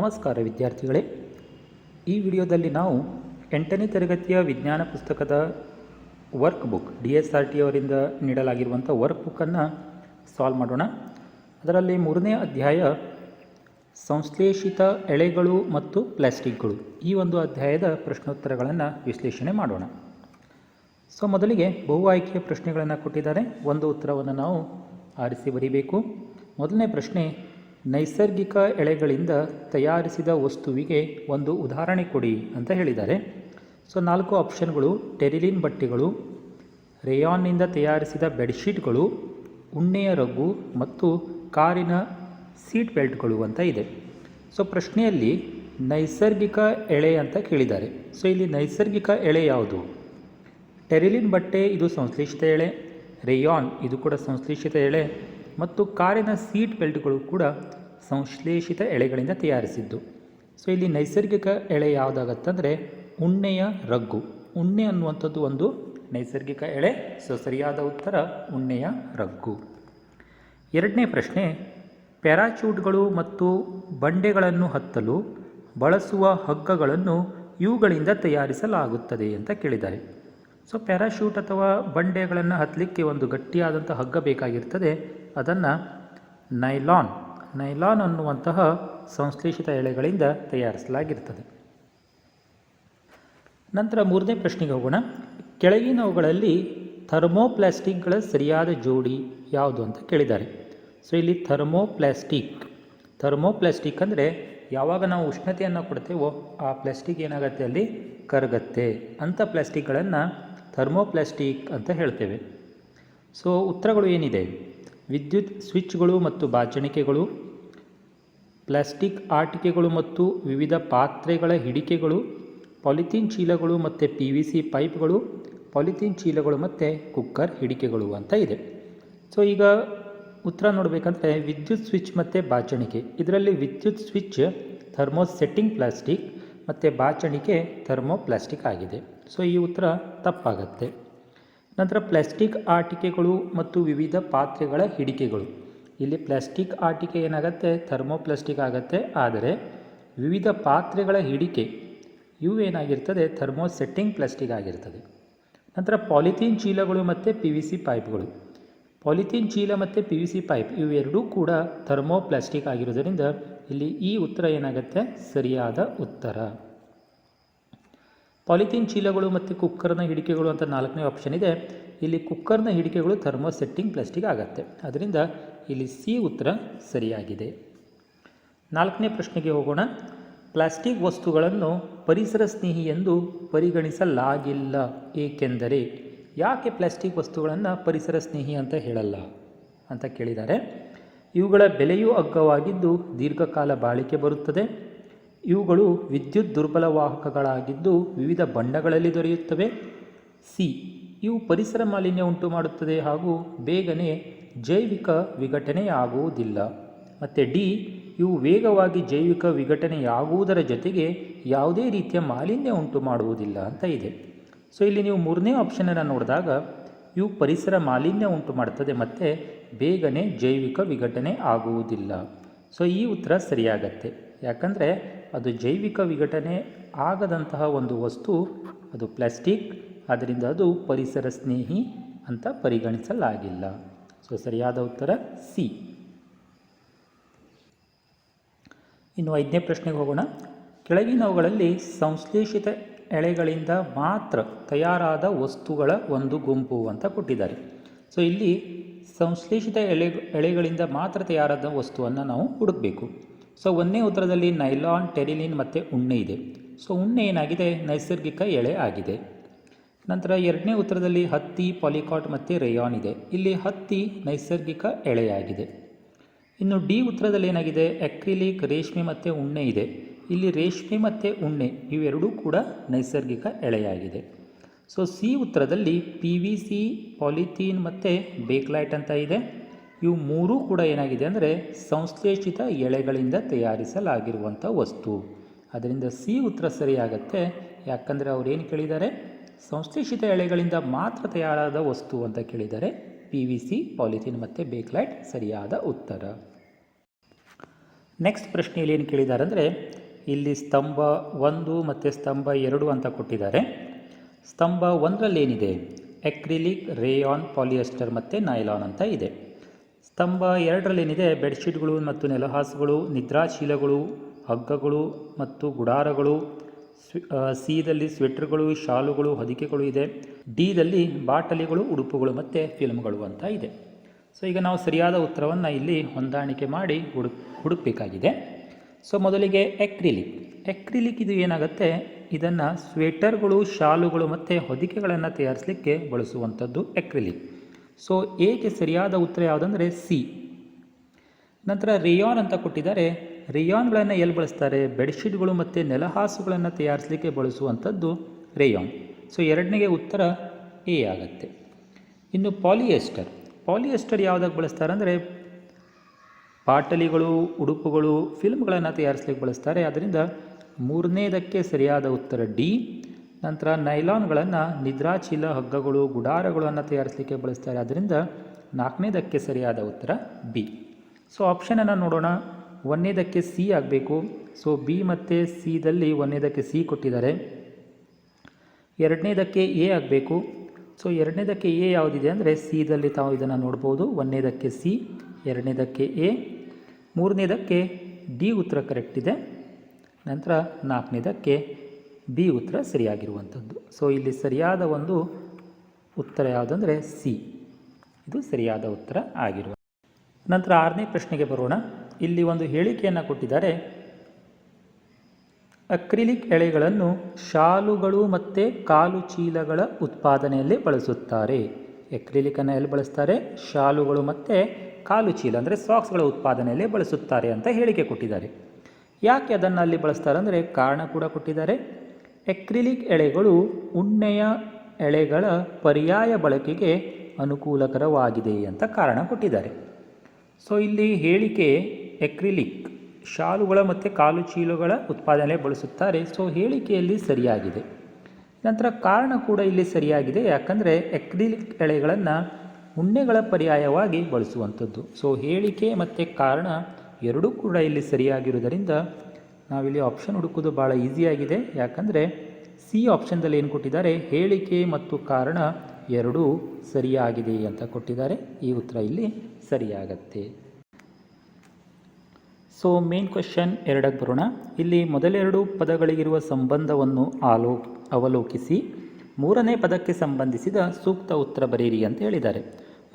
ನಮಸ್ಕಾರ ವಿದ್ಯಾರ್ಥಿಗಳೇ, ಈ ವಿಡಿಯೋದಲ್ಲಿ ನಾವು 8ನೇ ತರಗತಿಯ ವಿಜ್ಞಾನ ಪುಸ್ತಕದ ವರ್ಕ್ ಬುಕ್ DSRT ಅವರಿಂದ ನೀಡಲಾಗಿರುವಂಥ ವರ್ಕ್ ಬುಕ್ಕನ್ನು ಸಾಲ್ವ್ ಮಾಡೋಣ. ಅದರಲ್ಲಿ 3ನೇ ಅಧ್ಯಾಯ ಸಂಶ್ಲೇಷಿತ ಎಳೆಗಳು ಮತ್ತು ಪ್ಲಾಸ್ಟಿಕ್ಗಳು, ಈ ಒಂದು ಅಧ್ಯಾಯದ ಪ್ರಶ್ನೋತ್ತರಗಳನ್ನು ವಿಶ್ಲೇಷಣೆ ಮಾಡೋಣ. ಮೊದಲಿಗೆ ಬಹು ಆಯ್ಕೆಯ ಪ್ರಶ್ನೆಗಳನ್ನು ಕೊಟ್ಟಿದ್ದಾರೆ. ಒಂದು ಉತ್ತರವನ್ನು ನಾವು ಆರಿಸಿ ಬರೀಬೇಕು. ಮೊದಲನೇ ಪ್ರಶ್ನೆ, ನೈಸರ್ಗಿಕ ಎಳೆಗಳಿಂದ ತಯಾರಿಸಿದ ವಸ್ತುವಿಗೆ ಒಂದು ಉದಾಹರಣೆ ಕೊಡಿ ಅಂತ ಹೇಳಿದ್ದಾರೆ. 4 ಆಪ್ಷನ್ಗಳು: ಟೆರಿಲಿನ್ ಬಟ್ಟೆಗಳು, ರೇಯಾನ್ನಿಂದ ತಯಾರಿಸಿದ ಬೆಡ್ಶೀಟ್ಗಳು, ಉಣ್ಣೆಯ ರಗ್ಗು ಮತ್ತು ಕಾರಿನ ಸೀಟ್ ಬೆಲ್ಟ್ಗಳು ಅಂತ ಇದೆ. ಪ್ರಶ್ನೆಯಲ್ಲಿ ನೈಸರ್ಗಿಕ ಎಳೆ ಅಂತ ಕೇಳಿದ್ದಾರೆ. ಇಲ್ಲಿ ನೈಸರ್ಗಿಕ ಎಳೆ ಯಾವುದು? ಟೆರಿಲಿನ್ ಬಟ್ಟೆ ಇದು ಸಂಶ್ಲೇಷಿತ ಎಳೆ, ರೇಯಾನ್ ಇದು ಕೂಡ ಸಂಶ್ಲೇಷಿತ ಎಳೆ ಮತ್ತು ಕಾರಿನ ಸೀಟ್ ಬೆಲ್ಟ್ಗಳು ಕೂಡ ಸಂಶ್ಲೇಷಿತ ಎಳೆಗಳಿಂದ ತಯಾರಿಸಿದ್ದು. ಇಲ್ಲಿ ನೈಸರ್ಗಿಕ ಎಳೆ ಯಾವುದಾಗತ್ತಂದರೆ ಉಣ್ಣೆಯ ರಗ್ಗು. ಉಣ್ಣೆ ಅನ್ನುವಂಥದ್ದು ಒಂದು ನೈಸರ್ಗಿಕ ಎಳೆ. ಸರಿಯಾದ ಉತ್ತರ ಉಣ್ಣೆಯ ರಗ್ಗು. ಎರಡನೇ ಪ್ರಶ್ನೆ, ಪ್ಯಾರಾಚೂಟ್ಗಳು ಮತ್ತು ಬಂಡೆಗಳನ್ನು ಹತ್ತಲು ಬಳಸುವ ಹಗ್ಗಗಳನ್ನು ಇವುಗಳಿಂದ ತಯಾರಿಸಲಾಗುತ್ತದೆ ಅಂತ ಕೇಳಿದ್ದಾರೆ. ಪ್ಯಾರಾಶೂಟ್ ಅಥವಾ ಬಂಡೆಗಳನ್ನು ಹತ್ತಲಿಕ್ಕೆ ಒಂದು ಗಟ್ಟಿಯಾದಂಥ ಹಗ್ಗ ಬೇಕಾಗಿರ್ತದೆ. ಅದನ್ನು ನೈಲಾನ್ ಅನ್ನುವಂತಹ ಸಂಶ್ಲೇಷಿತ ಎಳೆಗಳಿಂದ ತಯಾರಿಸಲಾಗಿರ್ತದೆ. ನಂತರ 3ನೇ ಪ್ರಶ್ನೆಗೆ ಹೋಗೋಣ. ಕೆಳಗಿನವುಗಳಲ್ಲಿ ಥರ್ಮೋಪ್ಲಾಸ್ಟಿಕ್ಗಳ ಸರಿಯಾದ ಜೋಡಿ ಯಾವುದು ಅಂತ ಕೇಳಿದ್ದಾರೆ. ಇಲ್ಲಿ ಥರ್ಮೋಪ್ಲಾಸ್ಟಿಕ್ ಅಂದರೆ ಯಾವಾಗ ನಾವು ಉಷ್ಣತೆಯನ್ನು ಕೊಡ್ತೇವೋ ಆ ಪ್ಲಾಸ್ಟಿಕ್ ಏನಾಗುತ್ತೆ, ಅಲ್ಲಿ ಕರಗತ್ತೆ. ಅಂಥ ಪ್ಲಾಸ್ಟಿಕ್ಗಳನ್ನು ಥರ್ಮೋಪ್ಲಾಸ್ಟಿಕ್ ಅಂತ ಹೇಳ್ತೇವೆ. ಉತ್ತರಗಳು ಏನಿದೆ? ವಿದ್ಯುತ್ ಸ್ವಿಚ್ಗಳು ಮತ್ತು ಬಾಚಣಿಕೆಗಳು, ಪ್ಲಾಸ್ಟಿಕ್ ಆಟಿಕೆಗಳು ಮತ್ತು ವಿವಿಧ ಪಾತ್ರೆಗಳ ಹಿಡಿಕೆಗಳು, ಪಾಲಿಥೀನ್ ಚೀಲಗಳು ಮತ್ತು PVC ಪೈಪ್ಗಳು, ಪಾಲಿಥೀನ್ ಚೀಲಗಳು ಮತ್ತು ಕುಕ್ಕರ್ ಹಿಡಿಕೆಗಳು ಅಂತ ಇದೆ. ಈಗ ಉತ್ತರ ನೋಡಬೇಕಂದ್ರೆ ವಿದ್ಯುತ್ ಸ್ವಿಚ್ ಮತ್ತು ಬಾಚಣಿಕೆ. ಇದರಲ್ಲಿ ವಿದ್ಯುತ್ ಸ್ವಿಚ್ ಥರ್ಮೋಸೆಟ್ಟಿಂಗ್ ಪ್ಲಾಸ್ಟಿಕ್ ಮತ್ತು ಬಾಚಣಿಕೆ ಥರ್ಮೋಪ್ಲಾಸ್ಟಿಕ್ ಆಗಿದೆ. ಈ ಉತ್ತರ ತಪ್ಪಾಗತ್ತೆ. ನಂತರ ಪ್ಲಾಸ್ಟಿಕ್ ಆಟಿಕೆಗಳು ಮತ್ತು ವಿವಿಧ ಪಾತ್ರೆಗಳ ಹಿಡಿಕೆಗಳು. ಇಲ್ಲಿ ಪ್ಲಾಸ್ಟಿಕ್ ಆಟಿಕೆ ಏನಾಗುತ್ತೆ, ಥರ್ಮೋಪ್ಲಾಸ್ಟಿಕ್ ಆಗುತ್ತೆ. ಆದರೆ ವಿವಿಧ ಪಾತ್ರೆಗಳ ಹಿಡಿಕೆ ಇವು ಏನಾಗಿರ್ತದೆ, ಥರ್ಮೋಸೆಟ್ಟಿಂಗ್ ಪ್ಲಾಸ್ಟಿಕ್ ಆಗಿರ್ತದೆ. ನಂತರ ಪಾಲಿಥೀನ್ ಚೀಲಗಳು ಮತ್ತು PVC ಪೈಪ್ಗಳು. ಪಾಲಿಥೀನ್ ಚೀಲ ಮತ್ತು PVC ಪೈಪ್ ಇವೆರಡೂ ಕೂಡ ಥರ್ಮೋಪ್ಲಾಸ್ಟಿಕ್ ಆಗಿರೋದರಿಂದ ಇಲ್ಲಿ ಈ ಉತ್ತರ ಏನಾಗುತ್ತೆ, ಸರಿಯಾದ ಉತ್ತರ. ಪಾಲಿಥೀನ್ ಚೀಲಗಳು ಮತ್ತು ಕುಕ್ಕರ್ನ ಹಿಡಿಕೆಗಳು ಅಂತ 4ನೇ ಆಪ್ಷನ್ ಇದೆ. ಇಲ್ಲಿ ಕುಕ್ಕರ್ನ ಹಿಡಿಕೆಗಳು ಥರ್ಮೋಸೆಟ್ಟಿಂಗ್ ಪ್ಲಾಸ್ಟಿಕ್ ಆಗುತ್ತೆ. ಅದರಿಂದ ಇಲ್ಲಿ C ಉತ್ತರ ಸರಿಯಾಗಿದೆ. 4ನೇ ಪ್ರಶ್ನೆಗೆ ಹೋಗೋಣ. ಪ್ಲಾಸ್ಟಿಕ್ ವಸ್ತುಗಳನ್ನು ಪರಿಸರ ಸ್ನೇಹಿ ಎಂದು ಪರಿಗಣಿಸಲಾಗಿಲ್ಲ, ಏಕೆಂದರೆ? ಯಾಕೆ ಪ್ಲಾಸ್ಟಿಕ್ ವಸ್ತುಗಳನ್ನು ಪರಿಸರ ಸ್ನೇಹಿ ಅಂತ ಹೇಳಲ್ಲ ಅಂತ ಕೇಳಿದ್ದಾರೆ. ಇವುಗಳ ಬೆಲೆಯೂ ಅಗ್ಗವಾಗಿದ್ದು ದೀರ್ಘಕಾಲ ಬಾಳಿಕೆ ಬರುತ್ತದೆ. ಇವುಗಳು ವಿದ್ಯುತ್ ದುರ್ಬಲ ವಾಹಕಗಳಾಗಿದ್ದು ವಿವಿಧ ಬಣ್ಣಗಳಲ್ಲಿ ದೊರೆಯುತ್ತವೆ. C, ಇವು ಪರಿಸರ ಮಾಲಿನ್ಯ ಉಂಟು ಮಾಡುತ್ತದೆ ಹಾಗೂ ಬೇಗನೆ ಜೈವಿಕ ವಿಘಟನೆಯಾಗುವುದಿಲ್ಲ. ಮತ್ತು D, ಇವು ವೇಗವಾಗಿ ಜೈವಿಕ ವಿಘಟನೆಯಾಗುವುದರ ಜೊತೆಗೆ ಯಾವುದೇ ರೀತಿಯ ಮಾಲಿನ್ಯ ಉಂಟು ಮಾಡುವುದಿಲ್ಲ ಅಂತ ಇದೆ. ಇಲ್ಲಿ ನೀವು 3ನೇ ಆಪ್ಷನನ್ನು ನೋಡಿದಾಗ ಇವು ಪರಿಸರ ಮಾಲಿನ್ಯ ಉಂಟು ಮಾಡುತ್ತದೆ ಮತ್ತು ಬೇಗನೆ ಜೈವಿಕ ವಿಘಟನೆ ಆಗುವುದಿಲ್ಲ. ಈ ಉತ್ತರ ಸರಿಯಾಗತ್ತೆ. ಯಾಕಂದರೆ ಅದು ಜೈವಿಕ ವಿಘಟನೆ ಆಗದಂತಹ ಒಂದು ವಸ್ತು, ಅದು ಪ್ಲಾಸ್ಟಿಕ್. ಆದ್ದರಿಂದ ಅದು ಪರಿಸರ ಸ್ನೇಹಿ ಅಂತ ಪರಿಗಣಿಸಲಾಗಿಲ್ಲ. ಸರಿಯಾದ ಉತ್ತರ C. ಇನ್ನು 5ನೇ ಪ್ರಶ್ನೆಗೆ ಹೋಗೋಣ. ಕೆಳಗಿನವುಗಳಲ್ಲಿ ಸಂಶ್ಲೇಷಿತ ಎಳೆಗಳಿಂದ ಮಾತ್ರ ತಯಾರಾದ ವಸ್ತುಗಳ ಒಂದು ಗುಂಪು ಅಂತ ಕೊಟ್ಟಿದ್ದಾರೆ. ಇಲ್ಲಿ ಸಂಶ್ಲೇಷಿತ ಎಳೆಗಳಿಂದ ಮಾತ್ರ ತಯಾರಾದ ವಸ್ತುವನ್ನು ನಾವು ಹುಡುಕಬೇಕು. 1ನೇ ಉತ್ತರದಲ್ಲಿ ನೈಲಾನ್, ಟೆರಿಲಿನ್ ಮತ್ತು ಉಣ್ಣೆ ಇದೆ. ಉಣ್ಣೆ ಏನಾಗಿದೆ, ನೈಸರ್ಗಿಕ ಎಳೆ ಆಗಿದೆ. ನಂತರ 2ನೇ ಉತ್ತರದಲ್ಲಿ ಹತ್ತಿ, ಪಾಲಿಕಾಟ್ ಮತ್ತು ರೇಯಾನ್ ಇದೆ. ಇಲ್ಲಿ ಹತ್ತಿ ನೈಸರ್ಗಿಕ ಎಳೆಯಾಗಿದೆ. ಇನ್ನು D ಉತ್ತರದಲ್ಲಿ ಏನಾಗಿದೆ, ಅಕ್ರಿಲಿಕ್, ರೇಷ್ಮೆ ಮತ್ತು ಉಣ್ಣೆ ಇದೆ. ಇಲ್ಲಿ ರೇಷ್ಮೆ ಮತ್ತು ಉಣ್ಣೆ ಇವೆರಡೂ ಕೂಡ ನೈಸರ್ಗಿಕ ಎಳೆಯಾಗಿದೆ. C ಉತ್ತರದಲ್ಲಿ PVC, ಪಾಲಿಥೀನ್ ಮತ್ತು ಬೇಕ್ಲೈಟ್ ಅಂತ ಇದೆ. ಇವು ಮೂರೂ ಕೂಡ ಏನಾಗಿದೆ ಅಂದರೆ ಸಂಶ್ಲೇಷಿತ ಎಳೆಗಳಿಂದ ತಯಾರಿಸಲಾಗಿರುವಂಥ ವಸ್ತು. ಅದರಿಂದ C ಉತ್ತರ ಸರಿಯಾಗತ್ತೆ. ಯಾಕಂದರೆ ಅವ್ರು ಏನು ಕೇಳಿದ್ದಾರೆ, ಸಂಶ್ಲೇಷಿತ ಎಳೆಗಳಿಂದ ಮಾತ್ರ ತಯಾರಾದ ವಸ್ತು ಅಂತ ಕೇಳಿದ್ದಾರೆ. PVC, ಪಾಲಿಥೀನ್ ಮತ್ತು ಬೇಕ್ಲೈಟ್ ಸರಿಯಾದ ಉತ್ತರ. ನೆಕ್ಸ್ಟ್ ಪ್ರಶ್ನೆಯಲ್ಲಿ ಏನು ಕೇಳಿದ್ದಾರೆ ಅಂದರೆ ಇಲ್ಲಿ ಸ್ತಂಭ 1 ಮತ್ತು ಸ್ತಂಭ 2 ಅಂತ ಕೊಟ್ಟಿದ್ದಾರೆ. ಸ್ತಂಭ 1ರಲ್ಲಿ ಏನಿದೆ, ಎಕ್ರಿಲಿಕ್, ರೇಯಾನ್, ಪಾಲಿಯೆಸ್ಟರ್ ಮತ್ತು ನೈಲಾನ್ ಅಂತ ಇದೆ. ಸ್ತಂಭ 2ರಲ್ಲಿ ಏನಿದೆ, ಬೆಡ್ಶೀಟ್ಗಳು ಮತ್ತು ನೆಲಹಾಸುಗಳು, ನಿದ್ರಾಶೀಲಗಳು, ಹಗ್ಗಗಳು ಮತ್ತು ಗುಡಾರಗಳು. ಸಿದಲ್ಲಿ ಸ್ವೆಟ್ರ್ಗಳು, ಶಾಲುಗಳು, ಹೊದಿಕೆಗಳು ಇದೆ. ಡಿದಲ್ಲಿ ಬಾಟಲಿಗಳು, ಉಡುಪುಗಳು ಮತ್ತು ಫಿಲ್ಮ್ಗಳು ಅಂತ ಇದೆ. ಸೊ ಈಗ ನಾವು ಸರಿಯಾದ ಉತ್ತರವನ್ನು ಇಲ್ಲಿ ಹೊಂದಾಣಿಕೆ ಮಾಡಿ ಹುಡುಕಬೇಕಾಗಿದೆ. ಸೊ ಮೊದಲಿಗೆ ಎಕ್ರಿಲಿಕ್ ಇದು ಏನಾಗುತ್ತೆ, ಇದನ್ನು ಸ್ವೆಟರ್ಗಳು, ಶಾಲುಗಳು ಮತ್ತು ಹೊದಿಕೆಗಳನ್ನು ತಯಾರಿಸಲಿಕ್ಕೆ ಬಳಸುವಂಥದ್ದು ಎಕ್ರಿಲಿಕ್. ಸೊ ಎಗೆ ಸರಿಯಾದ ಉತ್ತರ ಯಾವುದಂದರೆ ಸಿ. ನಂತರ ರೇಯಾನ್ ಅಂತ ಕೊಟ್ಟಿದ್ದಾರೆ. ರೇಯಾನ್ಗಳನ್ನು ಎಲ್ಲಿ ಬಳಸ್ತಾರೆ, ಬೆಡ್ಶೀಟ್ಗಳು ಮತ್ತು ನೆಲಹಾಸುಗಳನ್ನು ತಯಾರಿಸಲಿಕ್ಕೆ ಬಳಸುವಂಥದ್ದು ರೇಯಾನ್. ಸೊ ಎರಡನೇಗೆ ಉತ್ತರ ಎ ಆಗುತ್ತೆ. ಇನ್ನು ಪಾಲಿಯೆಸ್ಟರ್ ಯಾವುದಕ್ಕೆ ಬಳಸ್ತಾರೆ ಅಂದರೆ ಬಾಟಲಿಗಳು, ಉಡುಪುಗಳು, ಫಿಲ್ಮ್ಗಳನ್ನು ತಯಾರಿಸಲಿಕ್ಕೆ ಬಳಸ್ತಾರೆ. ಆದ್ದರಿಂದ ಮೂರನೇದಕ್ಕೆ ಸರಿಯಾದ ಉತ್ತರ ಡಿ. ನಂತರ ನೈಲಾನ್ಗಳನ್ನು ನಿದ್ರಾಚೀಲ, ಹಗ್ಗಗಳು, ಗುಡಾರಗಳನ್ನು ತಯಾರಿಸಲಿಕ್ಕೆ ಬಳಸ್ತಾರೆ. ಆದ್ದರಿಂದ ನಾಲ್ಕನೇದಕ್ಕೆ ಸರಿಯಾದ ಉತ್ತರ ಬಿ. ಸೊ ಆಪ್ಷನನ್ನು ನೋಡೋಣ. ಒಂದನೇದಕ್ಕೆ ಸಿ ಆಗಬೇಕು. ಸೊ ಬಿ ಮತ್ತು ಸಿದಲ್ಲಿ ಒಂದನೇದಕ್ಕೆ ಸಿ ಕೊಟ್ಟಿದ್ದಾರೆ. ಎರಡನೇದಕ್ಕೆ ಎ ಆಗಬೇಕು. ಸೊ ಎರಡನೇದಕ್ಕೆ ಎ ಯಾವುದಿದೆ ಅಂದರೆ ಸಿದಲ್ಲಿ ತಾವು ಇದನ್ನು ನೋಡ್ಬೋದು. ಒಂದನೇದಕ್ಕೆ ಸಿ, ಎರಡನೇದಕ್ಕೆ ಎ, ಮೂರನೇದಕ್ಕೆ ಡಿ ಉತ್ತರ ಕರೆಕ್ಟ್ ಇದೆ. ನಂತರ ನಾಲ್ಕನೇದಕ್ಕೆ ಬಿ ಉತ್ತರ ಸರಿಯಾಗಿರುವಂಥದ್ದು. ಸೊ ಇಲ್ಲಿ ಸರಿಯಾದ ಒಂದು ಉತ್ತರ ಯಾವುದಂದರೆ ಸಿ, ಇದು ಸರಿಯಾದ ಉತ್ತರ ಆಗಿರುವ. ನಂತರ ಆರನೇ ಪ್ರಶ್ನೆಗೆ ಬರೋಣ. ಇಲ್ಲಿ ಒಂದು ಹೇಳಿಕೆಯನ್ನು ಕೊಟ್ಟಿದ್ದಾರೆ. ಅಕ್ರಿಲಿಕ್ ಎಳೆಗಳನ್ನು ಶಾಲುಗಳು ಮತ್ತು ಕಾಲು ಚೀಲಗಳ ಉತ್ಪಾದನೆಯಲ್ಲಿ ಬಳಸುತ್ತಾರೆ. ಅಕ್ರಿಲಿಕನ್ನು ಎಲ್ಲಿ ಬಳಸ್ತಾರೆ, ಶಾಲುಗಳು ಮತ್ತು ಕಾಲು ಚೀಲ ಅಂದರೆ ಸಾಕ್ಸ್ಗಳ ಉತ್ಪಾದನೆಯಲ್ಲಿ ಬಳಸುತ್ತಾರೆ ಅಂತ ಹೇಳಿಕೆ ಕೊಟ್ಟಿದ್ದಾರೆ. ಯಾಕೆ ಅದನ್ನು ಅಲ್ಲಿ ಬಳಸ್ತಾರೆ ಅಂದರೆ ಕಾರಣ ಕೂಡ ಕೊಟ್ಟಿದ್ದಾರೆ. ಅಕ್ರಿಲಿಕ್ ಎಳೆಗಳು ಉಣ್ಣೆಯ ಎಳೆಗಳ ಪರ್ಯಾಯ ಬಳಕೆಗೆ ಅನುಕೂಲಕರವಾಗಿದೆ ಅಂತ ಕಾರಣ ಕೊಟ್ಟಿದ್ದಾರೆ. ಸೊ ಇಲ್ಲಿ ಹೇಳಿಕೆ ಅಕ್ರಿಲಿಕ್ ಶಾಲುಗಳ ಮತ್ತು ಕಾಲು ಚೀಲಗಳ ಉತ್ಪಾದನೆ ಬಳಸುತ್ತಾರೆ. ಸೊ ಹೇಳಿಕೆಯಲ್ಲಿ ಸರಿಯಾಗಿದೆ. ನಂತರ ಕಾರಣ ಕೂಡ ಇಲ್ಲಿ ಸರಿಯಾಗಿದೆ. ಯಾಕಂದರೆ ಅಕ್ರಿಲಿಕ್ ಎಳೆಗಳನ್ನು ಉಣ್ಣೆಗಳ ಪರ್ಯಾಯವಾಗಿ ಬಳಸುವಂಥದ್ದು. ಸೊ ಹೇಳಿಕೆ ಮತ್ತು ಕಾರಣ ಎರಡೂ ಕೂಡ ಇಲ್ಲಿ ಸರಿಯಾಗಿರುವುದರಿಂದ ನಾವಿಲ್ಲಿ ಆಪ್ಷನ್ ಹುಡುಕೋದು ಭಾಳ ಈಸಿಯಾಗಿದೆ. ಯಾಕಂದರೆ ಸಿ ಆಪ್ಷನ್ದಲ್ಲಿ ಏನು ಕೊಟ್ಟಿದ್ದಾರೆ, ಹೇಳಿಕೆ ಮತ್ತು ಕಾರಣ ಎರಡೂ ಸರಿಯಾಗಿದೆ ಅಂತ ಕೊಟ್ಟಿದ್ದಾರೆ. ಈ ಉತ್ತರ ಇಲ್ಲಿ ಸರಿಯಾಗತ್ತೆ. ಸೊ ಮೇನ್ ಕ್ವೆಶ್ಚನ್ 2ಕ್ಕೆ ಬರೋಣ. ಇಲ್ಲಿ ಮೊದಲೆರಡು ಪದಗಳಿಗಿರುವ ಸಂಬಂಧವನ್ನು ಅವಲೋಕಿಸಿ ಮೂರನೇ ಪದಕ್ಕೆ ಸಂಬಂಧಿಸಿದ ಸೂಕ್ತ ಉತ್ತರ ಬರೆಯಿರಿ ಅಂತ ಹೇಳಿದ್ದಾರೆ.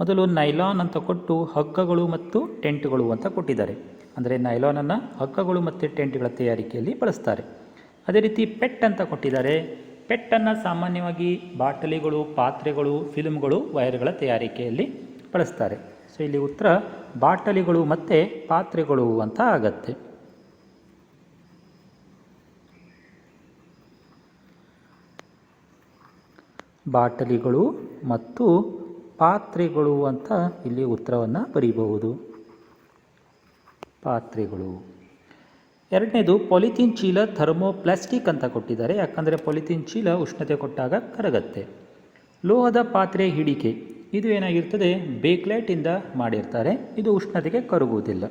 ಮೊದಲು ನೈಲಾನ್ ಅಂತ ಕೊಟ್ಟು ಹಗ್ಗಗಳು ಮತ್ತು ಟೆಂಟ್ಗಳು ಅಂತ ಕೊಟ್ಟಿದ್ದಾರೆ. ಅಂದರೆ ನೈಲಾನನ್ನು ಹಗ್ಗಗಳು ಮತ್ತು ಟೆಂಟ್ಗಳ ತಯಾರಿಕೆಯಲ್ಲಿ ಬಳಸ್ತಾರೆ. ಅದೇ ರೀತಿ ಪೆಟ್ ಅಂತ ಕೊಟ್ಟಿದ್ದಾರೆ. ಪೆಟ್ಟನ್ನು ಸಾಮಾನ್ಯವಾಗಿ ಬಾಟಲಿಗಳು, ಪಾತ್ರೆಗಳು, ಫಿಲ್ಮ್ಗಳು, ವೈರ್ಗಳ ತಯಾರಿಕೆಯಲ್ಲಿ ಬಳಸ್ತಾರೆ. ಸೊ ಇಲ್ಲಿ ಉತ್ತರ ಬಾಟಲಿಗಳು ಮತ್ತು ಪಾತ್ರೆಗಳು ಅಂತ ಆಗತ್ತೆ. ಬಾಟಲಿಗಳು ಮತ್ತು ಪಾತ್ರೆಗಳು ಅಂತ ಇಲ್ಲಿ ಉತ್ತರವನ್ನು ಬರೀಬಹುದು. ಪಾತ್ರೆಗಳು. ಎರಡನೇದು ಪಾಲಿಥೀನ್ ಚೀಲ, ಥರ್ಮೋಪ್ಲಾಸ್ಟಿಕ್ ಅಂತ ಕೊಟ್ಟಿದ್ದಾರೆ. ಯಾಕಂದರೆ ಪಾಲಿಥೀನ್ ಚೀಲ ಉಷ್ಣತೆ ಕೊಟ್ಟಾಗ ಕರಗತ್ತೆ. ಲೋಹದ ಪಾತ್ರೆ ಹಿಡಿಕೆ, ಇದು ಏನಾಗಿರ್ತದೆ, ಬೇಕ್ಲೈಟಿಂದ ಮಾಡಿರ್ತಾರೆ. ಇದು ಉಷ್ಣತೆಗೆ ಕರಗುವುದಿಲ್ಲ.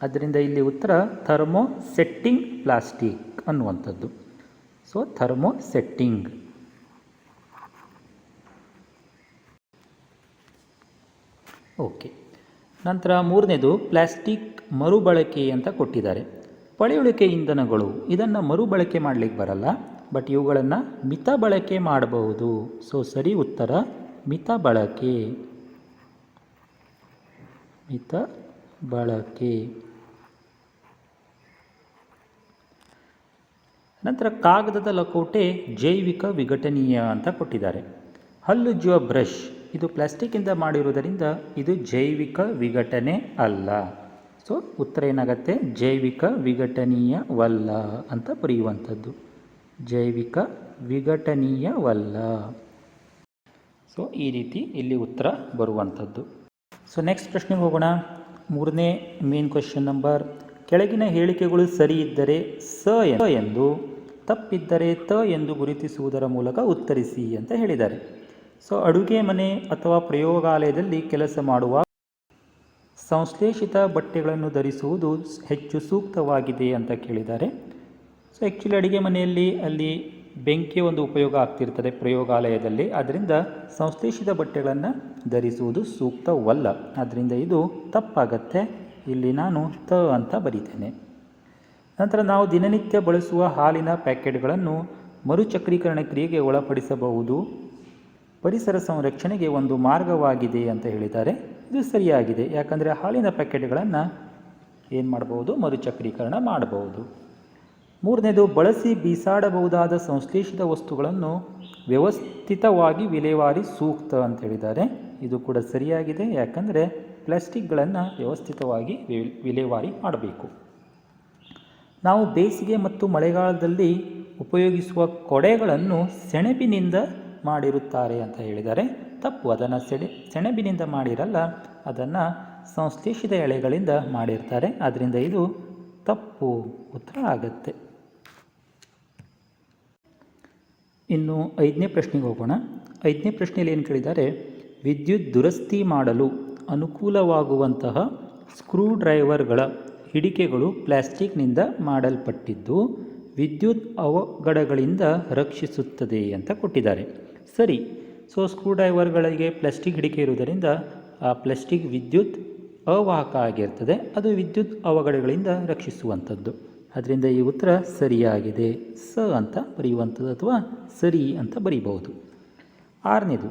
ಆದ್ದರಿಂದ ಇಲ್ಲಿ ಉತ್ತರ ಥರ್ಮೋಸೆಟ್ಟಿಂಗ್ ಪ್ಲಾಸ್ಟಿಕ್ ಅನ್ನುವಂಥದ್ದು. So thermosetting. ಓಕೆ. ನಂತರ ಮೂರನೇದು ಪ್ಲಾಸ್ಟಿಕ್ ಮರುಬಳಕೆ ಅಂತ ಕೊಟ್ಟಿದ್ದಾರೆ. ಪಳೆಯುಳಿಕೆ ಇಂಧನಗಳು, ಇದನ್ನು ಮರುಬಳಕೆ ಮಾಡಲಿಕ್ಕೆ ಬರಲ್ಲ, ಬಟ್ ಇವುಗಳನ್ನು ಮಿತ ಬಳಕೆ ಮಾಡಬಹುದು. ಸೊ ಸರಿ ಉತ್ತರ ಮಿತ ಬಳಕೆ. ಮಿತ ಬಳಕೆ. ನಂತರ ಕಾಗದದ ಲಕೋಟೆ ಜೈವಿಕ ವಿಘಟನೀಯ ಅಂತ ಕೊಟ್ಟಿದ್ದಾರೆ. ಹಲ್ಲುಜ್ಜುವ ಬ್ರಷ್, ಇದು ಪ್ಲಾಸ್ಟಿಕ್ಕಿಂದ ಮಾಡಿರುವುದರಿಂದ ಇದು ಜೈವಿಕ ವಿಘಟನೆ ಅಲ್ಲ. ಸೊ ಉತ್ತರ ಏನಾಗುತ್ತೆ, ಜೈವಿಕ ವಿಘಟನೀಯವಲ್ಲ ಅಂತ ಬರೆಯುವಂಥದ್ದು. ಜೈವಿಕ ವಿಘಟನೀಯವಲ್ಲ. ಸೊ ಈ ರೀತಿ ಇಲ್ಲಿ ಉತ್ತರ ಬರುವಂಥದ್ದು. ಸೊ ನೆಕ್ಸ್ಟ್ ಪ್ರಶ್ನೆಗೆ ಹೋಗೋಣ. ಮೂರನೇ ಮೇನ್ ಕ್ವೆಶ್ಚನ್ ನಂಬರ್. ಕೆಳಗಿನ ಹೇಳಿಕೆಗಳು ಸರಿ ಇದ್ದರೆ ಸ ಎಂದು, ತಪ್ಪಿದ್ದರೆ ತ ಎಂದು ಗುರುತಿಸುವುದರ ಮೂಲಕ ಉತ್ತರಿಸಿ ಅಂತ ಹೇಳಿದ್ದಾರೆ. ಸೊ ಅಡುಗೆ ಮನೆ ಅಥವಾ ಪ್ರಯೋಗಾಲಯದಲ್ಲಿ ಕೆಲಸ ಮಾಡುವ ಸಂಶ್ಲೇಷಿತ ಬಟ್ಟೆಗಳನ್ನು ಧರಿಸುವುದು ಹೆಚ್ಚು ಸೂಕ್ತವಾಗಿದೆ ಅಂತ ಕೇಳಿದ್ದಾರೆ. ಸೊ ಆ್ಯಕ್ಚುಲಿ ಅಡುಗೆ ಮನೆಯಲ್ಲಿ ಅಲ್ಲಿ ಬೆಂಕಿಯ ಒಂದು ಉಪಯೋಗ ಆಗ್ತಿರ್ತದೆ ಪ್ರಯೋಗಾಲಯದಲ್ಲಿ, ಆದ್ದರಿಂದ ಸಂಶ್ಲೇಷಿತ ಬಟ್ಟೆಗಳನ್ನು ಧರಿಸುವುದು ಸೂಕ್ತವಲ್ಲ. ಆದ್ದರಿಂದ ಇದು ತಪ್ಪಾಗತ್ತೆ. ಇಲ್ಲಿ ನಾನು ಅಂತ ಬರೀತೇನೆ. ನಂತರ ನಾವು ದಿನನಿತ್ಯ ಬಳಸುವ ಹಾಲಿನ ಪ್ಯಾಕೆಟ್ಗಳನ್ನು ಮರುಚಕ್ರೀಕರಣ ಕ್ರಿಯೆಗೆ ಒಳಪಡಿಸಬಹುದು. ಪರಿಸರ ಸಂರಕ್ಷಣೆಗೆ ಒಂದು ಮಾರ್ಗವಾಗಿದೆ ಅಂತ ಹೇಳಿದ್ದಾರೆ. ಇದು ಸರಿಯಾಗಿದೆ. ಯಾಕಂದರೆ ಹಾಲಿನ ಪ್ಯಾಕೆಟ್ಗಳನ್ನು ಏನು ಮಾಡಬಹುದು, ಮರುಚಕ್ರೀಕರಣ ಮಾಡಬಹುದು. ಮೂರನೇದು, ಬಳಸಿ ಬೀಸಾಡಬಹುದಾದ ಸಂಶ್ಲೇಷಿತ ವಸ್ತುಗಳನ್ನು ವ್ಯವಸ್ಥಿತವಾಗಿ ವಿಲೇವಾರಿ ಸೂಕ್ತ ಅಂತ ಹೇಳಿದ್ದಾರೆ. ಇದು ಕೂಡ ಸರಿಯಾಗಿದೆ. ಯಾಕಂದರೆ ಪ್ಲಾಸ್ಟಿಕ್ಗಳನ್ನು ವ್ಯವಸ್ಥಿತವಾಗಿ ವಿಲೇವಾರಿ ಮಾಡಬೇಕು. ನಾವು ಬೇಸಿಗೆ ಮತ್ತು ಮಳೆಗಾಲದಲ್ಲಿ ಉಪಯೋಗಿಸುವ ಕೊಡೆಗಳನ್ನು ಸೆಣಬಿನಿಂದ ಮಾಡಿರುತ್ತಾರೆ ಅಂತ ಹೇಳಿದ್ದಾರೆ. ತಪ್ಪು. ಅದನ್ನು ಸೆಣಬಿನಿಂದ ಮಾಡಿರಲ್ಲ, ಅದನ್ನು ಸಂಶ್ಲೇಷಿತ ಎಳೆಗಳಿಂದ ಮಾಡಿರ್ತಾರೆ. ಆದ್ದರಿಂದ ಇದು ತಪ್ಪು ಉತ್ತರ ಆಗುತ್ತೆ. ಇನ್ನು 5ನೇ ಪ್ರಶ್ನೆಗೆ ಹೋಗೋಣ. 5ನೇ ಪ್ರಶ್ನೆಯಲ್ಲಿ ಏನು ಕೇಳಿದ್ದಾರೆ, ವಿದ್ಯುತ್ ದುರಸ್ತಿ ಮಾಡಲು ಅನುಕೂಲವಾಗುವಂತಹ ಸ್ಕ್ರೂ ಡ್ರೈವರ್ಗಳ ಹಿಡಿಕೆಗಳು ಪ್ಲಾಸ್ಟಿಕ್ನಿಂದ ಮಾಡಲ್ಪಟ್ಟಿದ್ದು ವಿದ್ಯುತ್ ಅವಘಡಗಳಿಂದ ರಕ್ಷಿಸುತ್ತದೆ ಅಂತ ಕೊಟ್ಟಿದ್ದಾರೆ. ಸರಿ. ಸೊ ಸ್ಕ್ರೂ ಡ್ರೈವರ್ಗಳಿಗೆ ಪ್ಲಾಸ್ಟಿಕ್ ಹಿಡಿಕೆ ಇರುವುದರಿಂದ ಆ ಪ್ಲಾಸ್ಟಿಕ್ ವಿದ್ಯುತ್ ಅವಾಹಕ ಆಗಿರ್ತದೆ. ಅದು ವಿದ್ಯುತ್ ಅವಘಡಗಳಿಂದ ರಕ್ಷಿಸುವಂಥದ್ದು. ಅದರಿಂದ ಈ ಉತ್ತರ ಸರಿಯಾಗಿದೆ. ಅಂತ ಬರೆಯುವಂಥದ್ದು ಅಥವಾ ಸರಿ ಅಂತ ಬರೀಬಹುದು. 6ನೇದು,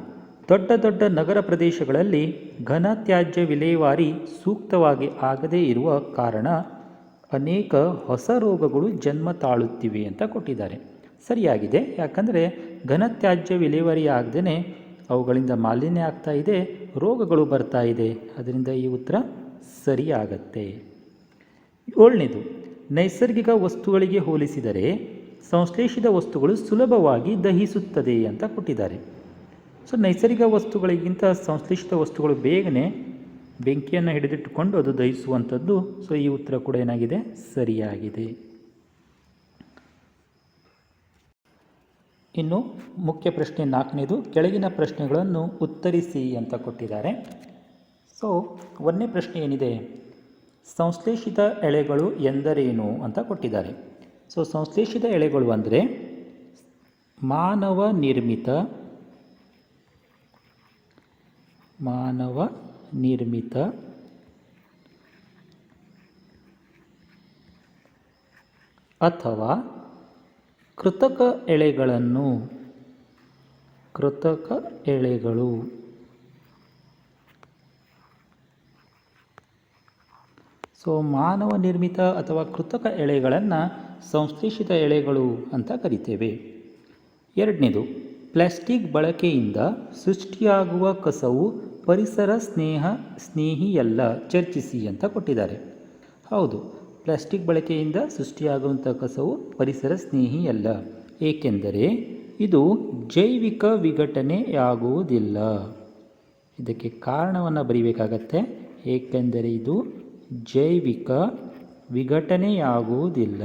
ದೊಡ್ಡ ದೊಡ್ಡ ನಗರ ಪ್ರದೇಶಗಳಲ್ಲಿ ಘನ ತ್ಯಾಜ್ಯ ವಿಲೇವಾರಿ ಸೂಕ್ತವಾಗಿ ಆಗದೇ ಇರುವ ಕಾರಣ ಅನೇಕ ಹೊಸ ರೋಗಗಳು ಜನ್ಮ ತಾಳುತ್ತಿವೆ ಅಂತ ಕೊಟ್ಟಿದ್ದಾರೆ. ಸರಿಯಾಗಿದೆ. ಯಾಕಂದರೆ ಘನತ್ಯಾಜ್ಯ ವಿಲೇವಾರಿ ಆಗದೇ ಅವುಗಳಿಂದ ಮಾಲಿನ್ಯ ಆಗ್ತಾ ಇದೆ, ರೋಗಗಳು ಬರ್ತಾ ಇದೆ. ಅದರಿಂದ ಈ ಉತ್ತರ ಸರಿಯಾಗತ್ತೆ. 7ನೇದು, ನೈಸರ್ಗಿಕ ವಸ್ತುಗಳಿಗೆ ಹೋಲಿಸಿದರೆ ಸಂಶ್ಲೇಷಿತ ವಸ್ತುಗಳು ಸುಲಭವಾಗಿ ದಹಿಸುತ್ತದೆ ಅಂತ ಕೊಟ್ಟಿದ್ದಾರೆ. ಸೊ ನೈಸರ್ಗಿಕ ವಸ್ತುಗಳಿಗಿಂತ ಸಂಶ್ಲೇಷಿತ ವಸ್ತುಗಳು ಬೇಗನೆ ಬೆಂಕಿಯನ್ನು ಹಿಡಿದಿಟ್ಟುಕೊಂಡು ಅದು ದಹಿಸುವಂಥದ್ದು. ಸೊ ಈ ಉತ್ತರ ಕೂಡ ಏನಾಗಿದೆ, ಸರಿಯಾಗಿದೆ. ಇನ್ನು ಮುಖ್ಯ ಪ್ರಶ್ನೆ 4ನೇದು, ಕೆಳಗಿನ ಪ್ರಶ್ನೆಗಳನ್ನು ಉತ್ತರಿಸಿ ಅಂತ ಕೊಟ್ಟಿದ್ದಾರೆ. ಸೊ 1ನೇ ಪ್ರಶ್ನೆ ಏನಿದೆ, ಸಂಶ್ಲೇಷಿತ ಎಳೆಗಳು ಎಂದರೇನು ಅಂತ ಕೊಟ್ಟಿದ್ದಾರೆ. ಸೊ ಸಂಶ್ಲೇಷಿತ ಎಳೆಗಳು ಅಂದರೆ ಮಾನವ ನಿರ್ಮಿತ ಅಥವಾ ಕೃತಕ ಎಳೆಗಳು ಸೊ ಮಾನವ ನಿರ್ಮಿತ ಅಥವಾ ಕೃತಕ ಎಳೆಗಳನ್ನು ಸಂಶ್ಲೇಷಿತ ಎಳೆಗಳು ಅಂತ ಕರಿತೇವೆ. 2ನೇದು, ಪ್ಲಾಸ್ಟಿಕ್ ಬಳಕೆಯಿಂದ ಸೃಷ್ಟಿಯಾಗುವ ಕಸವು ಪರಿಸರ ಸ್ನೇಹಿಯಲ್ಲ, ಚರ್ಚಿಸಿ ಅಂತ ಕೊಟ್ಟಿದ್ದಾರೆ. ಹೌದು, ಪ್ಲಾಸ್ಟಿಕ್ ಬಳಕೆಯಿಂದ ಸೃಷ್ಟಿಯಾಗುವಂಥ ಕಸವು ಪರಿಸರ ಸ್ನೇಹಿಯಲ್ಲ, ಏಕೆಂದರೆ ಇದು ಜೈವಿಕ ವಿಘಟನೆಯಾಗುವುದಿಲ್ಲ. ಇದಕ್ಕೆ ಕಾರಣವನ್ನು ಬರೀಬೇಕಾಗತ್ತೆ. ಏಕೆಂದರೆ ಇದು ಜೈವಿಕ ವಿಘಟನೆಯಾಗುವುದಿಲ್ಲ.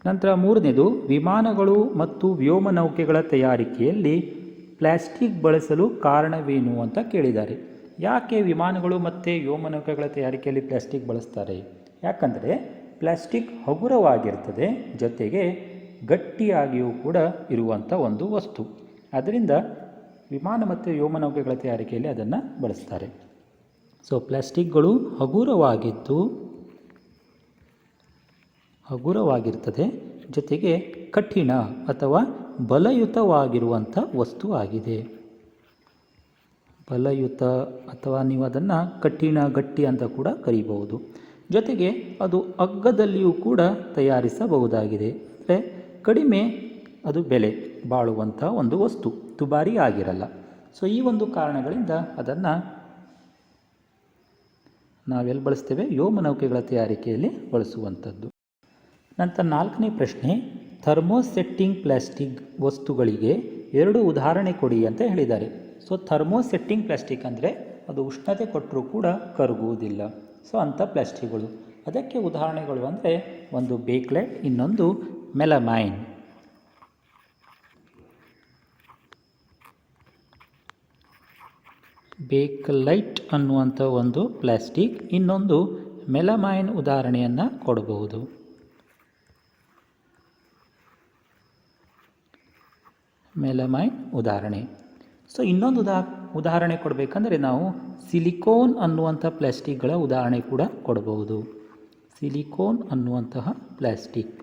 ನಂತರ 3ನೇದು, ವಿಮಾನಗಳು ಮತ್ತು ವ್ಯೋಮನೌಕೆಗಳ ತಯಾರಿಕೆಯಲ್ಲಿ ಪ್ಲಾಸ್ಟಿಕ್ ಬಳಸಲು ಕಾರಣವೇನು ಅಂತ ಕೇಳಿದ್ದಾರೆ. ಯಾಕೆ ವಿಮಾನಗಳು ಮತ್ತು ವ್ಯೋಮನೌಕೆಗಳ ತಯಾರಿಕೆಯಲ್ಲಿ ಪ್ಲಾಸ್ಟಿಕ್ ಬಳಸ್ತಾರೆ? ಯಾಕಂದರೆ ಪ್ಲಾಸ್ಟಿಕ್ ಹಗುರವಾಗಿರ್ತದೆ, ಜೊತೆಗೆ ಗಟ್ಟಿಯಾಗಿಯೂ ಕೂಡ ಇರುವಂಥ ಒಂದು ವಸ್ತು. ಅದರಿಂದ ವಿಮಾನ ಮತ್ತು ವ್ಯೋಮನೌಕೆಗಳ ತಯಾರಿಕೆಯಲ್ಲಿ ಅದನ್ನು ಬಳಸ್ತಾರೆ. ಸೊ ಪ್ಲಾಸ್ಟಿಕ್ಗಳು ಹಗುರವಾಗಿರ್ತದೆ, ಜೊತೆಗೆ ಕಠಿಣ ಅಥವಾ ಬಲಯುತವಾಗಿರುವಂಥ ವಸ್ತು ಆಗಿದೆ. ಬಲಯುತ ಅಥವಾ ನೀವು ಅದನ್ನು ಕಠಿಣ, ಗಟ್ಟಿ ಅಂತ ಕೂಡ ಕರೀಬಹುದು. ಜೊತೆಗೆ ಅದು ಅಗ್ಗದಲ್ಲಿಯೂ ಕೂಡ ತಯಾರಿಸಬಹುದಾಗಿದೆ. ಅಂದರೆ ಕಡಿಮೆ ಅದು ಬೆಲೆ ಬಾಳುವಂಥ ಒಂದು ವಸ್ತು, ದುಬಾರಿ ಆಗಿರಲ್ಲ. ಸೊ ಈ ಒಂದು ಕಾರಣಗಳಿಂದ ಅದನ್ನು ನಾವೆಲ್ಲಿ ಬಳಸ್ತೇವೆ, ವ್ಯೋಮನೌಕೆಗಳ ತಯಾರಿಕೆಯಲ್ಲಿ ಬಳಸುವಂಥದ್ದು. ನಂತರ 4ನೇ ಪ್ರಶ್ನೆ, ಥರ್ಮೋಸೆಟ್ಟಿಂಗ್ ಪ್ಲಾಸ್ಟಿಕ್ ವಸ್ತುಗಳಿಗೆ 2 ಉದಾಹರಣೆ ಕೊಡಿ ಅಂತ ಹೇಳಿದ್ದಾರೆ. ಸೊ ಥರ್ಮೋಸೆಟ್ಟಿಂಗ್ ಪ್ಲಾಸ್ಟಿಕ್ ಅಂದರೆ ಅದು ಉಷ್ಣತೆ ಕೊಟ್ಟರೂ ಕೂಡ ಕರಗುವುದಿಲ್ಲ. ಸೊ ಅಂಥ ಪ್ಲಾಸ್ಟಿಕ್ಗಳು. ಅದಕ್ಕೆ ಉದಾಹರಣೆಗಳು ಅಂದರೆ ಒಂದು ಬೇಕ್ಲೈಟ್, ಇನ್ನೊಂದು ಮೆಲಮೈನ್. ಬೇಕಲೈಟ್ ಅನ್ನುವಂಥ ಒಂದು ಪ್ಲಾಸ್ಟಿಕ್. ಇನ್ನೊಂದು ಮೆಲಮೈನ್ ಉದಾಹರಣೆಯನ್ನು ಕೊಡಬಹುದು. ಮೆಲಮೈನ್ ಉದಾಹರಣೆ. ಸೊ ಇನ್ನೊಂದು ಉದಾಹರಣೆ ಕೊಡಬೇಕಂದ್ರೆ ನಾವು ಸಿಲಿಕೋನ್ ಅನ್ನುವಂಥ ಪ್ಲಾಸ್ಟಿಕ್ಗಳ ಉದಾಹರಣೆ ಕೂಡ ಕೊಡಬಹುದು. ಸಿಲಿಕೋನ್ ಅನ್ನುವಂತಹ ಪ್ಲಾಸ್ಟಿಕ್.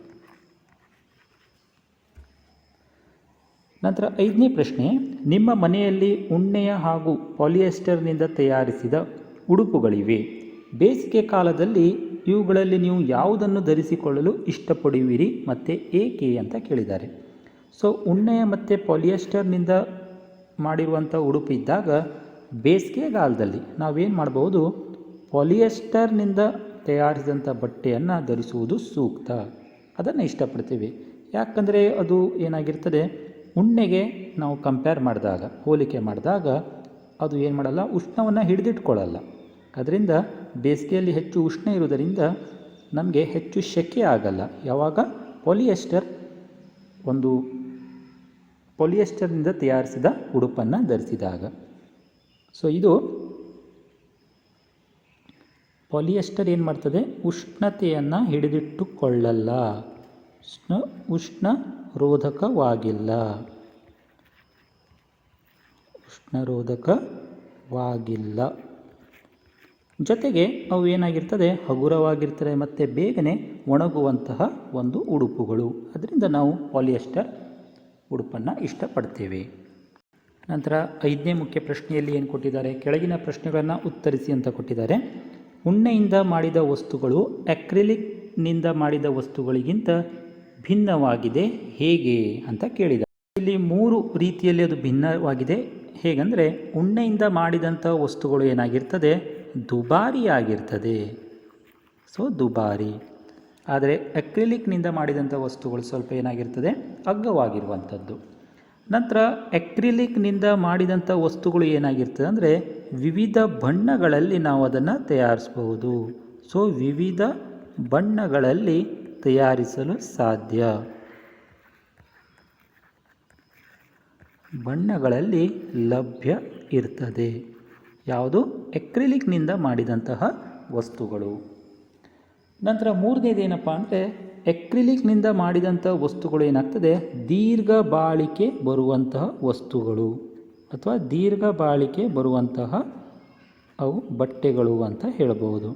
ನಂತರ 5ನೇ ಪ್ರಶ್ನೆ, ನಿಮ್ಮ ಮನೆಯಲ್ಲಿ ಉಣ್ಣೆಯ ಹಾಗೂ ಪಾಲಿಯೆಸ್ಟರ್ನಿಂದ ತಯಾರಿಸಿದ ಉಡುಪುಗಳಿವೆ. ಬೇಸಿಗೆ ಕಾಲದಲ್ಲಿ ಇವುಗಳಲ್ಲಿ ನೀವು ಯಾವುದನ್ನು ಧರಿಸಿಕೊಳ್ಳಲು ಇಷ್ಟಪಡುವಿರಿ ಮತ್ತು ಏಕೆ ಅಂತ ಕೇಳಿದ್ದಾರೆ. ಸೊ ಉಣ್ಣೆಯ ಮತ್ತು ಪಾಲಿಯೆಸ್ಟರ್ನಿಂದ ಮಾಡಿರುವಂಥ ಉಡುಪು ಇದ್ದಾಗ ಬೇಸಿಗೆಗಾಲದಲ್ಲಿ ನಾವೇನು ಮಾಡ್ಬೋದು, ಪಾಲಿಯೆಸ್ಟರ್ನಿಂದ ತಯಾರಿಸಿದಂಥ ಬಟ್ಟೆಯನ್ನು ಧರಿಸುವುದು ಸೂಕ್ತ. ಅದನ್ನು ಇಷ್ಟಪಡ್ತೀವಿ. ಯಾಕಂದರೆ ಅದು ಏನಾಗಿರ್ತದೆ, ಉಣ್ಣೆಗೆ ನಾವು ಕಂಪೇರ್ ಮಾಡಿದಾಗ, ಹೋಲಿಕೆ ಮಾಡಿದಾಗ ಅದು ಏನು ಮಾಡಲ್ಲ, ಉಷ್ಣವನ್ನು ಹಿಡಿದಿಟ್ಕೊಳ್ಳಲ್ಲ. ಅದರಿಂದ ಬೇಸಿಗೆಯಲ್ಲಿ ಹೆಚ್ಚು ಉಷ್ಣ ಇರುವುದರಿಂದ ನಮಗೆ ಹೆಚ್ಚು ಸೆಕೆ ಆಗಲ್ಲ ಯಾವಾಗ ಪಾಲಿಯೆಸ್ಟರ್ನಿಂದ ತಯಾರಿಸಿದ ಉಡುಪನ್ನು ಧರಿಸಿದಾಗ. ಸೊ ಇದು ಪಾಲಿಯೆಸ್ಟರ್ ಏನು ಮಾಡ್ತದೆ, ಉಷ್ಣತೆಯನ್ನು ಹಿಡಿದಿಟ್ಟುಕೊಳ್ಳಲ್ಲ, ಉಷ್ಣ ರೋಧಕವಾಗಿಲ್ಲ. ಜೊತೆಗೆ ಅವು ಏನಾಗಿರ್ತದೆ, ಹಗುರವಾಗಿರ್ತದೆ ಮತ್ತು ಬೇಗನೆ ಒಣಗುವಂತಹ ಒಂದು ಉಡುಪುಗಳು. ಅದರಿಂದ ನಾವು ಪಾಲಿಯೆಸ್ಟರ್ ಉಡುಪನ್ನು ಇಷ್ಟಪಡ್ತೇವೆ. ನಂತರ 5ನೇ ಮುಖ್ಯ ಪ್ರಶ್ನೆಯಲ್ಲಿ ಏನು ಕೊಟ್ಟಿದ್ದಾರೆ, ಕೆಳಗಿನ ಪ್ರಶ್ನೆಗಳನ್ನು ಉತ್ತರಿಸಿ ಅಂತ ಕೊಟ್ಟಿದ್ದಾರೆ. ಉಣ್ಣೆಯಿಂದ ಮಾಡಿದ ವಸ್ತುಗಳು ಅಕ್ರಿಲಿಕ್ನಿಂದ ಮಾಡಿದ ವಸ್ತುಗಳಿಗಿಂತ ಭಿನ್ನವಾಗಿದೆ ಹೇಗೆ ಅಂತ ಕೇಳಿದ್ದಾರೆ. ಇಲ್ಲಿ 3 ರೀತಿಯಲ್ಲಿ ಅದು ಭಿನ್ನವಾಗಿದೆ. ಹೇಗೆಂದರೆ, ಉಣ್ಣೆಯಿಂದ ಮಾಡಿದಂಥ ವಸ್ತುಗಳು ಏನಾಗಿರ್ತದೆ, ದುಬಾರಿಯಾಗಿರ್ತದೆ. ಸೊ ದುಬಾರಿ. ಆದರೆ ಅಕ್ರಿಲಿಕ್ನಿಂದ ಮಾಡಿದಂಥ ವಸ್ತುಗಳು ಸ್ವಲ್ಪ ಏನಾಗಿರ್ತದೆ, ಅಗ್ಗವಾಗಿರುವಂಥದ್ದು. ನಂತರ ಅಕ್ರಿಲಿಕ್ನಿಂದ ಮಾಡಿದಂಥ ವಸ್ತುಗಳು ಏನಾಗಿರ್ತದೆ ಅಂದರೆ ವಿವಿಧ ಬಣ್ಣಗಳಲ್ಲಿ ನಾವು ಅದನ್ನು ತಯಾರಿಸಬಹುದು. ಸೊ ವಿವಿಧ ಬಣ್ಣಗಳಲ್ಲಿ ತಯಾರಿಸಲು ಸಾಧ್ಯ. ಬಣ್ಣಗಳಲ್ಲಿ ಲಭ್ಯ ಇರ್ತದೆ ಯಾವುದು, ಅಕ್ರಿಲಿಕ್ನಿಂದ ಮಾಡಿದಂತಹ ವಸ್ತುಗಳು. ನಂತರ 3ನೇದೇನಪ್ಪ ಅಂದರೆ, ಅಕ್ರಿಲಿಕ್ನಿಂದ ಮಾಡಿದಂಥ ವಸ್ತುಗಳು ಏನಾಗ್ತದೆ, ದೀರ್ಘ ಬಾಳಿಕೆ ಬರುವಂತಹ ವಸ್ತುಗಳು ಅಥವಾ ದೀರ್ಘ ಬಾಳಿಕೆ ಬರುವಂತಹ ಅವು ಬಟ್ಟೆಗಳು ಅಂತ ಹೇಳಬಹುದು.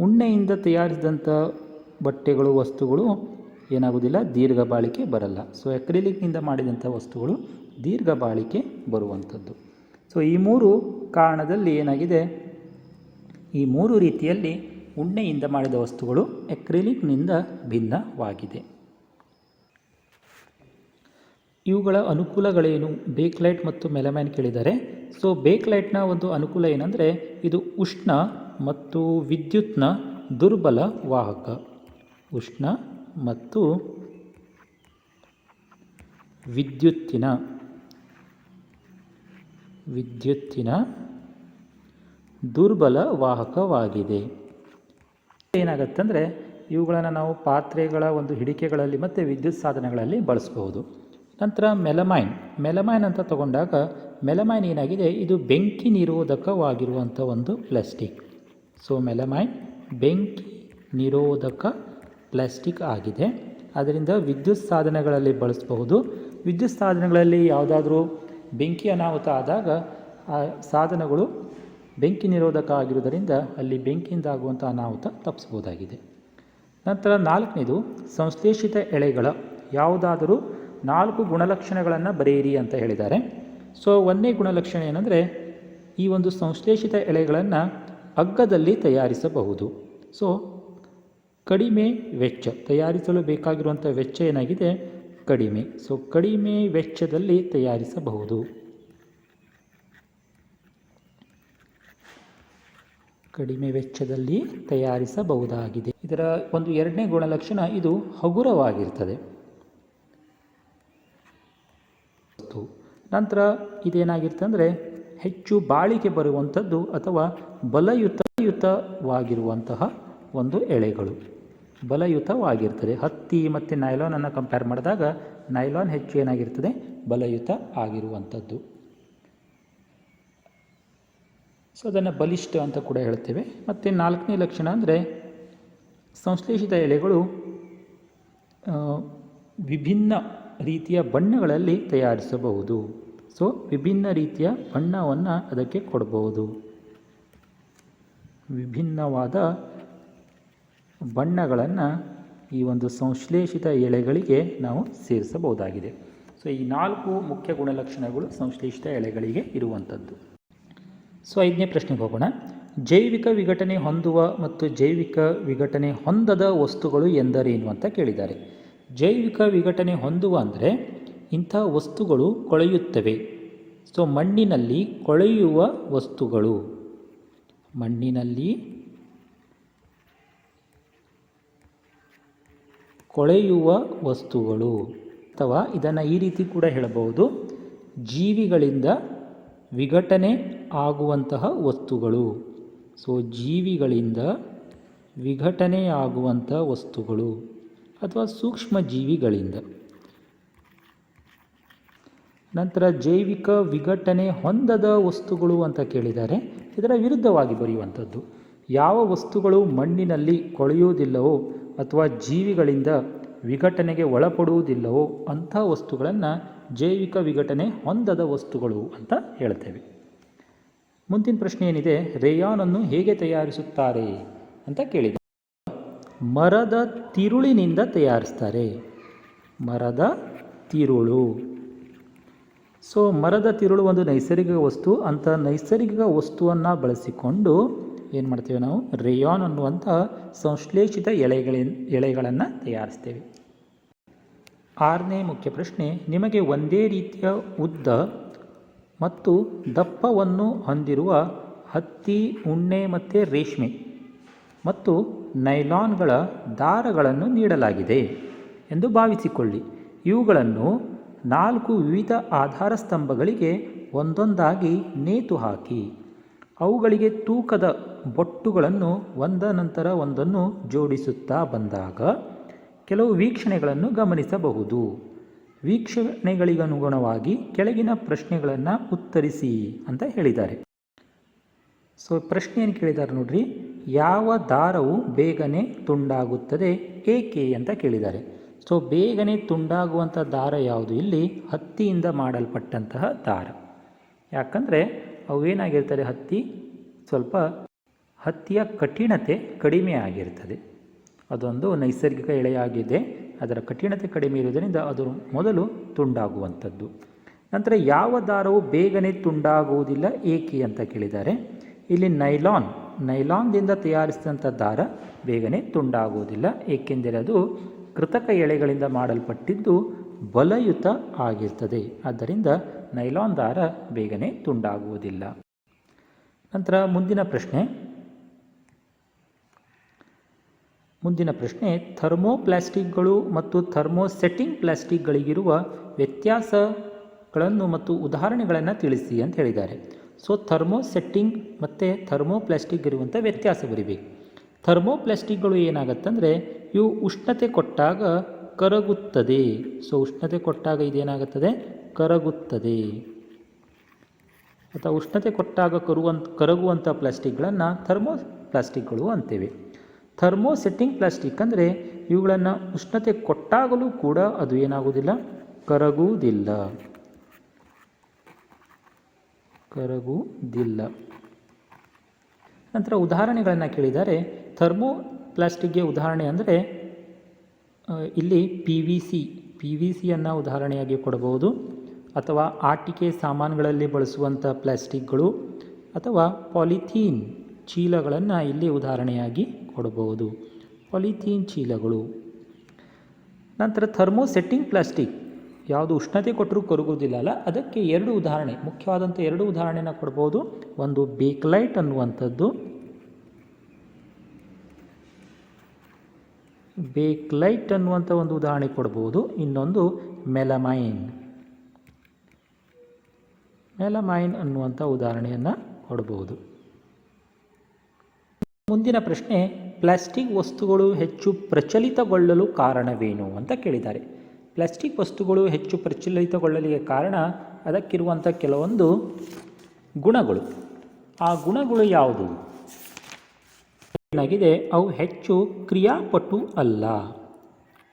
ಉಣ್ಣೆಯಿಂದ ತಯಾರಿಸಿದಂಥ ಬಟ್ಟೆಗಳು, ವಸ್ತುಗಳು ಏನಾಗೋದಿಲ್ಲ, ದೀರ್ಘ ಬಾಳಿಕೆ ಬರಲ್ಲ. ಸೊ ಅಕ್ರಿಲಿಕ್ನಿಂದ ಮಾಡಿದಂಥ ವಸ್ತುಗಳು ದೀರ್ಘ ಬಾಳಿಕೆ ಬರುವಂಥದ್ದು. ಸೊ ಈ 3 ಕಾರಣದಲ್ಲಿ ಏನಾಗಿದೆ, ಈ 3 ರೀತಿಯಲ್ಲಿ ಉಣ್ಣೆಯಿಂದ ಮಾಡಿದ ವಸ್ತುಗಳು ಅಕ್ರಿಲಿಕ್ನಿಂದ ಭಿನ್ನವಾಗಿದೆ. ಇವುಗಳ ಅನುಕೂಲಗಳೇನು, ಬೇಕ್ಲೈಟ್ ಮತ್ತು ಮೆಲಮೈನ್ ಕೇಳಿದ್ದಾರೆ. ಸೊ ಬೇಕ್ಲೈಟ್ನ ಒಂದು ಅನುಕೂಲ ಏನಂದರೆ, ಇದು ಉಷ್ಣ ಮತ್ತು ವಿದ್ಯುತ್ನ ದುರ್ಬಲ ವಾಹಕ. ಉಷ್ಣ ಮತ್ತು ವಿದ್ಯುತ್ತಿನ ದುರ್ಬಲ ವಾಹಕವಾಗಿದೆ. ಏನಾಗುತ್ತಂದರೆ, ಇವುಗಳನ್ನು ನಾವು ಪಾತ್ರೆಗಳ ಒಂದು ಹಿಡಿಕೆಗಳಲ್ಲಿ ಮತ್ತು ವಿದ್ಯುತ್ ಸಾಧನಗಳಲ್ಲಿ ಬಳಸಬಹುದು. ನಂತರ ಮೆಲಮೈನ್ ಅಂತ ತಗೊಂಡಾಗ ಮೆಲಮೈನ್ ಏನಾಗಿದೆ, ಇದು ಬೆಂಕಿ ನಿರೋಧಕವಾಗಿರುವಂಥ ಒಂದು ಪ್ಲಾಸ್ಟಿಕ್. ಸೊ ಮೆಲಮೈನ್ ಬೆಂಕಿ ನಿರೋಧಕ ಪ್ಲಾಸ್ಟಿಕ್ ಆಗಿದೆ. ಅದರಿಂದ ವಿದ್ಯುತ್ ಸಾಧನಗಳಲ್ಲಿ ಬಳಸಬಹುದು. ವಿದ್ಯುತ್ ಸಾಧನಗಳಲ್ಲಿ ಯಾವುದಾದ್ರೂ ಬೆಂಕಿ ಅನಾಹುತ ಆದಾಗ ಆ ಸಾಧನಗಳು ಬೆಂಕಿ ನಿರೋಧಕ ಆಗಿರುವುದರಿಂದ ಅಲ್ಲಿ ಬೆಂಕಿಯಿಂದ ಆಗುವಂಥ ಅನಾಹುತ ತಪ್ಪಿಸಬಹುದಾಗಿದೆ. ನಂತರ 4ನೇದು, ಸಂಶ್ಲೇಷಿತ ಎಳೆಗಳ ಯಾವುದಾದರೂ 4 ಗುಣಲಕ್ಷಣಗಳನ್ನು ಬರೆಯಿರಿ ಅಂತ ಹೇಳಿದ್ದಾರೆ. ಸೊ 1ನೇ ಗುಣಲಕ್ಷಣ ಏನಂದರೆ, ಈ ಒಂದು ಸಂಶ್ಲೇಷಿತ ಎಳೆಗಳನ್ನು ಅಗ್ಗದಲ್ಲಿ ತಯಾರಿಸಬಹುದು. ಸೊ ಕಡಿಮೆ ವೆಚ್ಚ, ತಯಾರಿಸಲು ಬೇಕಾಗಿರುವಂಥ ವೆಚ್ಚ ಏನಾಗಿದೆ, ಕಡಿಮೆ. ಸೊ ಕಡಿಮೆ ವೆಚ್ಚದಲ್ಲಿ ತಯಾರಿಸಬಹುದು. ಕಡಿಮೆ ವೆಚ್ಚದಲ್ಲಿ ತಯಾರಿಸಬಹುದಾಗಿದೆ. ಇದರ ಒಂದು 2ನೇ ಗುಣಲಕ್ಷಣ, ಇದು ಹಗುರವಾಗಿರ್ತದೆ. ನಂತರ ಇದೇನಾಗಿರ್ತದೆ ಅಂದರೆ ಹೆಚ್ಚು ಬಾಳಿಕೆ ಬರುವಂಥದ್ದು ಅಥವಾ ಬಲಯುತವಾಗಿರುವಂತಹ ಒಂದು ಎಳೆಗಳು. ಬಲಯುತವಾಗಿರ್ತದೆ. ಹತ್ತಿ ಮತ್ತು ನೈಲಾನನ್ನು ಕಂಪೇರ್ ಮಾಡಿದಾಗ ನೈಲಾನ್ ಹೆಚ್ಚು ಏನಾಗಿರ್ತದೆ, ಬಲಯುತ ಆಗಿರುವಂಥದ್ದು. ಸೊ ಅದನ್ನು ಬಲಿಷ್ಠ ಅಂತ ಕೂಡ ಹೇಳ್ತೇವೆ. ಮತ್ತು ನಾಲ್ಕನೇ ಲಕ್ಷಣ ಅಂದರೆ ಸಂಶ್ಲೇಷಿತ ಎಲೆಗಳು ವಿಭಿನ್ನ ರೀತಿಯ ಬಣ್ಣಗಳಲ್ಲಿ ತಯಾರಿಸಬಹುದು. ಸೊ ವಿಭಿನ್ನ ರೀತಿಯ ಬಣ್ಣವನ್ನು ಅದಕ್ಕೆ ಕೊಡಬಹುದು, ವಿಭಿನ್ನವಾದ ಬಣ್ಣಗಳನ್ನು ಈ ಒಂದು ಸಂಶ್ಲೇಷಿತ ಎಳೆಗಳಿಗೆ ನಾವು ಸೇರಿಸಬಹುದಾಗಿದೆ. ಸೊ ಈ 4 ಮುಖ್ಯ ಗುಣಲಕ್ಷಣಗಳು ಸಂಶ್ಲೇಷಿತ ಎಳೆಗಳಿಗೆ ಇರುವಂಥದ್ದು. ಸೊ 5ನೇ ಪ್ರಶ್ನೆಗೆ ಹೋಗೋಣ. ಜೈವಿಕ ವಿಘಟನೆ ಹೊಂದುವ ಮತ್ತು ಜೈವಿಕ ವಿಘಟನೆ ಹೊಂದದ ವಸ್ತುಗಳು ಎಂದರೇನು ಅಂತ ಕೇಳಿದ್ದಾರೆ. ಜೈವಿಕ ವಿಘಟನೆ ಹೊಂದುವ ಅಂದರೆ ಇಂಥ ವಸ್ತುಗಳು ಕೊಳೆಯುತ್ತವೆ. ಸೊ ಮಣ್ಣಿನಲ್ಲಿ ಕೊಳೆಯುವ ವಸ್ತುಗಳು, ಮಣ್ಣಿನಲ್ಲಿ ಕೊಳೆಯುವ ವಸ್ತುಗಳು, ಅಥವಾ ಇದನ್ನು ಈ ರೀತಿ ಕೂಡ ಹೇಳಬಹುದು, ಜೀವಿಗಳಿಂದ ವಿಘಟನೆ ಆಗುವಂತಹ ವಸ್ತುಗಳು. ಸೊ ಜೀವಿಗಳಿಂದ ವಿಘಟನೆ ಆಗುವಂಥ ವಸ್ತುಗಳು ಅಥವಾ ಸೂಕ್ಷ್ಮ ಜೀವಿಗಳಿಂದ. ನಂತರ ಜೈವಿಕ ವಿಘಟನೆ ಹೊಂದದ ವಸ್ತುಗಳು ಅಂತ ಕೇಳಿದ್ದಾರೆ. ಇದರ ವಿರುದ್ಧವಾಗಿ ಬರೆಯುವಂಥದ್ದು. ಯಾವ ವಸ್ತುಗಳು ಮಣ್ಣಿನಲ್ಲಿ ಕೊಳೆಯುವುದಿಲ್ಲವೋ ಅಥವಾ ಜೀವಿಗಳಿಂದ ವಿಘಟನೆಗೆ ಒಳಪಡುವುದಿಲ್ಲವೋ ಅಂಥ ವಸ್ತುಗಳನ್ನು ಜೈವಿಕ ವಿಘಟನೆ ಹೊಂದದ ವಸ್ತುಗಳು ಅಂತ ಹೇಳ್ತೇವೆ. ಮುಂದಿನ ಪ್ರಶ್ನೆ ಏನಿದೆ, ರೇಯಾನನ್ನು ಹೇಗೆ ತಯಾರಿಸುತ್ತಾರೆ ಅಂತ ಕೇಳಿದೆ. ಮರದ ತಿರುಳಿನಿಂದ ತಯಾರಿಸ್ತಾರೆ, ಮರದ ತಿರುಳು. ಸೊ ಮರದ ತಿರುಳು ಒಂದು ನೈಸರ್ಗಿಕ ವಸ್ತು. ಅಂಥ ನೈಸರ್ಗಿಕ ವಸ್ತುವನ್ನು ಬಳಸಿಕೊಂಡು ಏನು ಮಾಡ್ತೇವೆ ನಾವು, ರೇಯಾನ್ ಅನ್ನುವಂಥ ಸಂಶ್ಲೇಷಿತ ಎಳೆಗಳನ್ನು ತಯಾರಿಸ್ತೇವೆ. 6ನೇ ಮುಖ್ಯ ಪ್ರಶ್ನೆ, ನಿಮಗೆ ಒಂದೇ ರೀತಿಯ ಉದ್ದ ಮತ್ತು ದಪ್ಪವನ್ನು ಹೊಂದಿರುವ ಹತ್ತಿ, ಉಣ್ಣೆ ಮತ್ತು ರೇಷ್ಮೆ ಮತ್ತು ನೈಲಾನ್ಗಳ ದಾರಗಳನ್ನು ನೀಡಲಾಗಿದೆ ಎಂದು ಭಾವಿಸಿಕೊಳ್ಳಿ. ಇವುಗಳನ್ನು 4 ವಿವಿಧ ಆಧಾರ ಸ್ತಂಭಗಳಿಗೆ ಒಂದೊಂದಾಗಿ ನೇತು ಹಾಕಿ ಅವುಗಳಿಗೆ ತೂಕದ ಬೊಟ್ಟುಗಳನ್ನು ಒಂದ ನಂತರ ಒಂದನ್ನು ಜೋಡಿಸುತ್ತಾ ಬಂದಾಗ ಕೆಲವು ವೀಕ್ಷಣೆಗಳನ್ನು ಗಮನಿಸಬಹುದು. ವೀಕ್ಷಣೆಗಳಿಗನುಗುಣವಾಗಿ ಕೆಳಗಿನ ಪ್ರಶ್ನೆಗಳನ್ನು ಉತ್ತರಿಸಿ ಅಂತ ಹೇಳಿದ್ದಾರೆ. ಸೊ ಪ್ರಶ್ನೆ ಏನು ಕೇಳಿದ್ದಾರೆ ನೋಡ್ರಿ, ಯಾವ ದಾರವು ಬೇಗನೆ ತುಂಡಾಗುತ್ತದೆ, ಏಕೆ ಅಂತ ಕೇಳಿದ್ದಾರೆ. ಸೊ ಬೇಗನೆ ತುಂಡಾಗುವಂಥ ದಾರ ಯಾವುದು? ಇಲ್ಲಿ ಹತ್ತಿಯಿಂದ ಮಾಡಲ್ಪಟ್ಟಂತಹ ದಾರ. ಯಾಕಂದರೆ ಅವೇನಾಗಿರ್ತಾರೆ, ಸ್ವಲ್ಪ ಹತ್ತಿಯ ಕಠಿಣತೆ ಕಡಿಮೆ ಆಗಿರ್ತದೆ. ಅದೊಂದು ನೈಸರ್ಗಿಕ ಎಳೆಯಾಗಿದೆ, ಅದರ ಕಠಿಣತೆ ಕಡಿಮೆ ಇರುವುದರಿಂದ ಅದು ಮೊದಲು ತುಂಡಾಗುವಂಥದ್ದು. ನಂತರ ಯಾವ ದಾರವು ಬೇಗನೆ ತುಂಡಾಗುವುದಿಲ್ಲ, ಏಕೆ ಅಂತ ಕೇಳಿದ್ದಾರೆ. ಇಲ್ಲಿ ನೈಲಾನ್ದಿಂದ ತಯಾರಿಸಿದಂಥ ದಾರ ಬೇಗನೆ ತುಂಡಾಗುವುದಿಲ್ಲ, ಏಕೆಂದರೆ ಅದು ಕೃತಕ ಎಳೆಗಳಿಂದ ಮಾಡಲ್ಪಟ್ಟಿದ್ದು ಬಲಯುತ ಆಗಿರ್ತದೆ. ಆದ್ದರಿಂದ ನೈಲಾನ್ ದಾರ ಬೇಗನೆ ತುಂಡಾಗುವುದಿಲ್ಲ. ನಂತರ ಮುಂದಿನ ಪ್ರಶ್ನೆ ಥರ್ಮೋಪ್ಲಾಸ್ಟಿಕ್ಗಳು ಮತ್ತು ಥರ್ಮೋಸೆಟ್ಟಿಂಗ್ ಪ್ಲಾಸ್ಟಿಕ್ಗಳಿಗಿರುವ ವ್ಯತ್ಯಾಸಗಳನ್ನು ಮತ್ತು ಉದಾಹರಣೆಗಳನ್ನು ತಿಳಿಸಿ ಅಂತ ಹೇಳಿದ್ದಾರೆ. ಸೊ ಥರ್ಮೋಸೆಟ್ಟಿಂಗ್ ಮತ್ತು ಥರ್ಮೋಪ್ಲಾಸ್ಟಿಕ್ ಇರುವಂಥ ವ್ಯತ್ಯಾಸ ಬರಿಬೇಕು. ಥರ್ಮೋಪ್ಲಾಸ್ಟಿಕ್ಗಳು ಏನಾಗುತ್ತಂದರೆ ಇವು ಉಷ್ಣತೆ ಕೊಟ್ಟಾಗ ಕರಗುತ್ತದೆ. ಸೊ ಉಷ್ಣತೆ ಕೊಟ್ಟಾಗ ಇದೇನಾಗುತ್ತದೆ, ಕರಗುತ್ತದೆ. ಅಥವಾ ಉಷ್ಣತೆ ಕೊಟ್ಟಾಗ ಕರಗುವಂಥ ಪ್ಲಾಸ್ಟಿಕ್ಗಳನ್ನು ಥರ್ಮೋಪ್ಲಾಸ್ಟಿಕ್ಗಳು ಅಂತೇವೆ. ಥರ್ಮೋಸೆಟ್ಟಿಂಗ್ ಪ್ಲಾಸ್ಟಿಕ್ ಅಂದರೆ ಇವುಗಳನ್ನು ಉಷ್ಣತೆ ಕೊಟ್ಟಾಗಲೂ ಕೂಡ ಅದು ಏನಾಗುವುದಿಲ್ಲ, ಕರಗುವುದಿಲ್ಲ. ನಂತರ ಉದಾಹರಣೆಗಳನ್ನು ಕೇಳಿದ್ದಾರೆ. ಥರ್ಮೋಪ್ಲಾಸ್ಟಿಕ್ಗೆ ಉದಾಹರಣೆ ಅಂದರೆ ಇಲ್ಲಿ ಪಿ ವಿ ಸಿಯನ್ನು ಉದಾಹರಣೆಯಾಗಿ ಕೊಡಬಹುದು, ಅಥವಾ ಆಟಿಕೆ ಸಾಮಾನುಗಳಲ್ಲಿ ಬಳಸುವಂಥ ಪ್ಲಾಸ್ಟಿಕ್ಗಳು, ಅಥವಾ ಪಾಲಿಥೀನ್ ಚೀಲಗಳನ್ನು ಇಲ್ಲಿ ಉದಾಹರಣೆಯಾಗಿ ಕೊಡಬಹುದು, ಪಾಲಿಥೀನ್ ಚೀಲಗಳು. ನಂತರ ಥರ್ಮೋಸೆಟ್ಟಿಂಗ್ ಪ್ಲಾಸ್ಟಿಕ್ ಯಾವುದು ಉಷ್ಣತೆ ಕೊಟ್ಟರೂ ಕರಗುವುದಿಲ್ಲ ಅಲ್ಲ, ಅದಕ್ಕೆ 2 ಉದಾಹರಣೆ, ಮುಖ್ಯವಾದಂಥ 2 ಉದಾಹರಣೆನ ಕೊಡ್ಬೋದು. ಒಂದು ಬೇಕ್ಲೈಟ್ ಅನ್ನುವಂಥದ್ದು, ಒಂದು ಉದಾಹರಣೆ ಕೊಡ್ಬೋದು. ಇನ್ನೊಂದು ಮೆಲಮೈನ್ ಅನ್ನುವಂಥ ಉದಾಹರಣೆಯನ್ನು ಕೊಡಬಹುದು. ಮುಂದಿನ ಪ್ರಶ್ನೆ, ಪ್ಲಾಸ್ಟಿಕ್ ವಸ್ತುಗಳು ಹೆಚ್ಚು ಪ್ರಚಲಿತಗೊಳ್ಳಲು ಕಾರಣವೇನು ಅಂತ ಕೇಳಿದ್ದಾರೆ. ಪ್ಲಾಸ್ಟಿಕ್ ವಸ್ತುಗಳು ಹೆಚ್ಚು ಪ್ರಚಲಿತಗೊಳ್ಳಲಿಕ್ಕೆ ಕಾರಣ ಅದಕ್ಕಿರುವಂಥ ಕೆಲವೊಂದು ಗುಣಗಳು. ಆ ಗುಣಗಳು ಯಾವುದು? ಏನಾಗಿದೆ, ಅವು ಹೆಚ್ಚು ಕ್ರಿಯಾಪಟು ಅಲ್ಲ.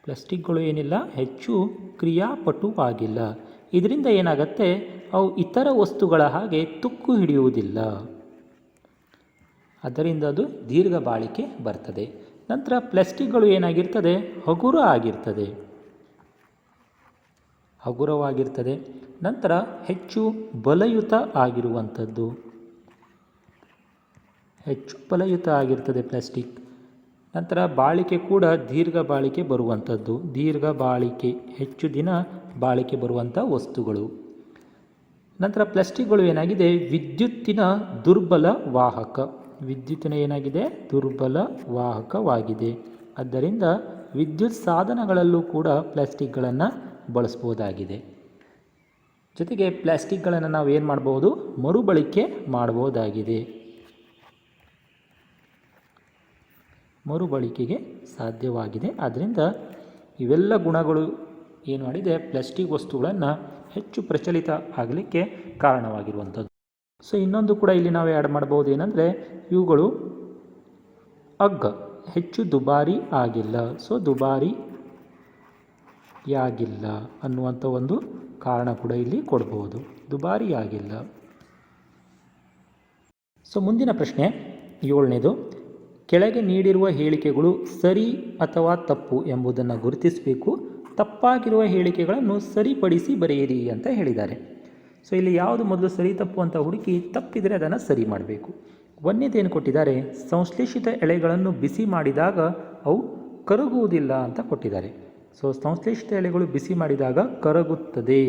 ಪ್ಲಾಸ್ಟಿಕ್ಗಳು ಏನಿಲ್ಲ, ಹೆಚ್ಚು ಕ್ರಿಯಾಪಟುವಾಗಿಲ್ಲ. ಇದರಿಂದ ಏನಾಗುತ್ತೆ, ಅವು ಇತರ ವಸ್ತುಗಳ ಹಾಗೆ ತುಕ್ಕು ಹಿಡಿಯುವುದಿಲ್ಲ. ಅದರಿಂದ ಅದು ದೀರ್ಘ ಬಾಳಿಕೆ ಬರ್ತದೆ. ನಂತರ ಪ್ಲಾಸ್ಟಿಕ್ಗಳು ಏನಾಗಿರ್ತದೆ, ಹಗುರವಾಗಿರ್ತದೆ. ನಂತರ ಹೆಚ್ಚು ಬಲಯುತ ಆಗಿರುವಂಥದ್ದು, ಪ್ಲಾಸ್ಟಿಕ್. ನಂತರ ಬಾಳಿಕೆ ಕೂಡ ದೀರ್ಘ ಬಾಳಿಕೆ ಬರುವಂಥದ್ದು, ಹೆಚ್ಚು ದಿನ ಬಾಳಿಕೆ ಬರುವಂಥ ವಸ್ತುಗಳು. ನಂತರ ಪ್ಲಾಸ್ಟಿಕ್ಗಳು ಏನಾಗಿದೆ, ವಿದ್ಯುತ್ತಿನ ದುರ್ಬಲ ವಾಹಕವಾಗಿದೆ. ಆದ್ದರಿಂದ ವಿದ್ಯುತ್ ಸಾಧನಗಳಲ್ಲೂ ಕೂಡ ಪ್ಲಾಸ್ಟಿಕ್ಗಳನ್ನು ಬಳಸ್ಬೋದಾಗಿದೆ. ಜೊತೆಗೆ ಪ್ಲಾಸ್ಟಿಕ್ಗಳನ್ನು ನಾವು ಏನು ಮಾಡ್ಬೋದು, ಮರುಬಳಕೆ ಮಾಡ್ಬೋದಾಗಿದೆ. ಮರುಬಳಕೆಗೆ ಸಾಧ್ಯವಾಗಿದೆ. ಆದ್ದರಿಂದ ಇವೆಲ್ಲ ಗುಣಗಳು ಏನು ಮಾಡಿದೆ, ಪ್ಲಾಸ್ಟಿಕ್ ವಸ್ತುಗಳನ್ನು ಹೆಚ್ಚು ಪ್ರಚಲಿತ ಆಗಲಿಕ್ಕೆ ಕಾರಣವಾಗಿರುವಂಥದ್ದು. ಸೊ ಇನ್ನೊಂದು ಕೂಡ ಇಲ್ಲಿ ನಾವು ಆ್ಯಡ್ ಮಾಡ್ಬೋದು, ಏನಂದರೆ ಇವುಗಳು ಹೆಚ್ಚು ದುಬಾರಿ ಆಗಿಲ್ಲ. ಸೊ ದುಬಾರಿಯಾಗಿಲ್ಲ ಅನ್ನುವಂಥ ಒಂದು ಕಾರಣ ಕೂಡ ಇಲ್ಲಿ ಕೊಡ್ಬೋದು, ದುಬಾರಿಯಾಗಿಲ್ಲ. ಸೊ ಮುಂದಿನ ಪ್ರಶ್ನೆ 7ನೇದು, ಕೆಳಗೆ ನೀಡಿರುವ ಹೇಳಿಕೆಗಳು ಸರಿ ಅಥವಾ ತಪ್ಪು ಎಂಬುದನ್ನು ಗುರುತಿಸಬೇಕು. ತಪ್ಪಾಗಿರುವ ಹೇಳಿಕೆಗಳನ್ನು ಸರಿಪಡಿಸಿ ಬರೆಯಿರಿ ಅಂತ ಹೇಳಿದ್ದಾರೆ. ಸೊ ಇಲ್ಲಿ ಯಾವುದು ಮೊದಲು ಸರಿ ತಪ್ಪು ಅಂತ ಹುಡುಕಿ, ತಪ್ಪಿದರೆ ಅದನ್ನು ಸರಿ ಮಾಡಬೇಕು. ಒಂದನೇದೇನು ಕೊಟ್ಟಿದ್ದಾರೆ, ಸಂಶ್ಲೇಷಿತ ಎಳೆಗಳನ್ನು ಬಿಸಿ ಮಾಡಿದಾಗ ಅವು ಕರಗುವುದಿಲ್ಲ ಅಂತ ಕೊಟ್ಟಿದ್ದಾರೆ. ಸೊ ಸಂಶ್ಲೇಷಿತ ಎಳೆಗಳು ಬಿಸಿ ಮಾಡಿದಾಗ ಕರಗುತ್ತದೆ.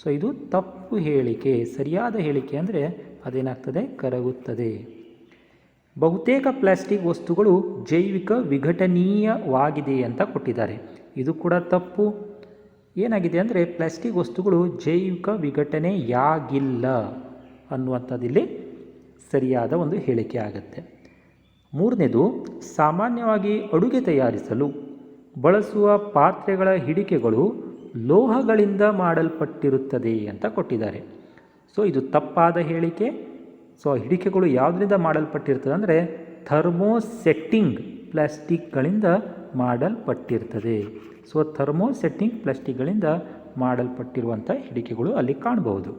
ಸೊ ಇದು ತಪ್ಪು ಹೇಳಿಕೆ. ಸರಿಯಾದ ಹೇಳಿಕೆ ಅಂದರೆ ಅದೇನಾಗ್ತದೆ, ಕರಗುತ್ತದೆ. ಬಹುತೇಕ ಪ್ಲಾಸ್ಟಿಕ್ ವಸ್ತುಗಳು ಜೈವಿಕ ವಿಘಟನೀಯವಾಗಿದೆ ಅಂತ ಕೊಟ್ಟಿದ್ದಾರೆ. ಇದು ಕೂಡ ತಪ್ಪು. ಏನಾಗಿದೆ ಅಂದರೆ ಪ್ಲಾಸ್ಟಿಕ್ ವಸ್ತುಗಳು ಜೈವಿಕ ವಿಘಟನೆಯಾಗಿಲ್ಲ ಅನ್ನುವಂಥದ್ದಿಲ್ಲಿ ಸರಿಯಾದ ಒಂದು ಹೇಳಿಕೆ ಆಗುತ್ತೆ. 3ನೇದು, ಸಾಮಾನ್ಯವಾಗಿ ಅಡುಗೆ ತಯಾರಿಸಲು ಬಳಸುವ ಪಾತ್ರೆಗಳ ಹಿಡಿಕೆಗಳು ಲೋಹಗಳಿಂದ ಮಾಡಲ್ಪಟ್ಟಿರುತ್ತದೆ ಅಂತ ಕೊಟ್ಟಿದ್ದಾರೆ. ಸೊ ಇದು ತಪ್ಪಾದ ಹೇಳಿಕೆ. ಸೊ ಹಿಡಿಕೆಗಳು ಯಾವುದರಿಂದ ಮಾಡಲ್ಪಟ್ಟಿರ್ತದೆ ಅಂದರೆ ಥರ್ಮೋಸೆಟ್ಟಿಂಗ್ ಪ್ಲಾಸ್ಟಿಕ್ಗಳಿಂದ ಮಾಡಲ್ಪಟ್ಟಿರ್ತದೆ. ಸೊ ಥರ್ಮೋಸೆಟ್ಟಿಂಗ್ ಪ್ಲಾಸ್ಟಿಕ್ಗಳಿಂದ ಮಾಡಲ್ಪಟ್ಟಿರುವಂಥ ಹಿಡಿಕೆಗಳು ಅಲ್ಲಿ ಕಾಣಬಹುದು.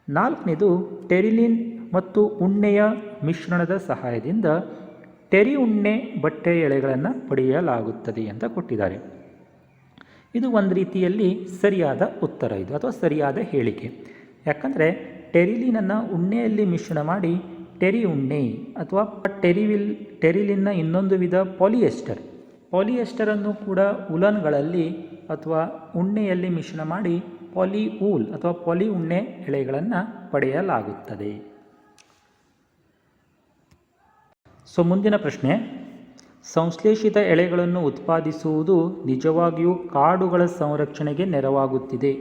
4ನೇದು, ಟೆರಿಲಿನ್ ಮತ್ತು ಉಣ್ಣೆಯ ಮಿಶ್ರಣದ ಸಹಾಯದಿಂದ ಟೆರಿ ಉಣ್ಣೆ ಬಟ್ಟೆ ಎಳೆಗಳನ್ನು ಪಡೆಯಲಾಗುತ್ತದೆ ಅಂತ ಕೊಟ್ಟಿದ್ದಾರೆ. ಇದು ಒಂದು ರೀತಿಯಲ್ಲಿ ಸರಿಯಾದ ಉತ್ತರ ಇದು, ಅಥವಾ ಸರಿಯಾದ ಹೇಳಿಕೆ. ಯಾಕಂದರೆ ಟೆರಿಲಿನನ್ನು ಉಣ್ಣೆಯಲ್ಲಿ ಮಿಶ್ರಣ ಮಾಡಿ ಟೆರಿ ಉಣ್ಣೆ ಅಥವಾ ಟೆರಿಲಿನ್ನ ಇನ್ನೊಂದು ವಿಧ ಪಾಲಿಯೆಸ್ಟರನ್ನು ಕೂಡ ಉಲನ್ಗಳಲ್ಲಿ ಅಥವಾ ಉಣ್ಣೆಯಲ್ಲಿ ಮಿಶ್ರಣ ಮಾಡಿ ಪಾಲಿವೂಲ್ ಅಥವಾ ಪಾಲಿ ಉಣ್ಣೆ ಎಳೆಗಳನ್ನು ಪಡೆಯಲಾಗುತ್ತದೆ. ಸೊ ಮುಂದಿನ ಪ್ರಶ್ನೆ, ಸಂಶ್ಲೇಷಿತ ಎಳೆಗಳನ್ನು ಉತ್ಪಾದಿಸುವುದು ನಿಜವಾಗಿಯೂ ಕಾಡುಗಳ ಸಂರಕ್ಷಣೆಗೆ ನೆರವಾಗುತ್ತಿದೆ,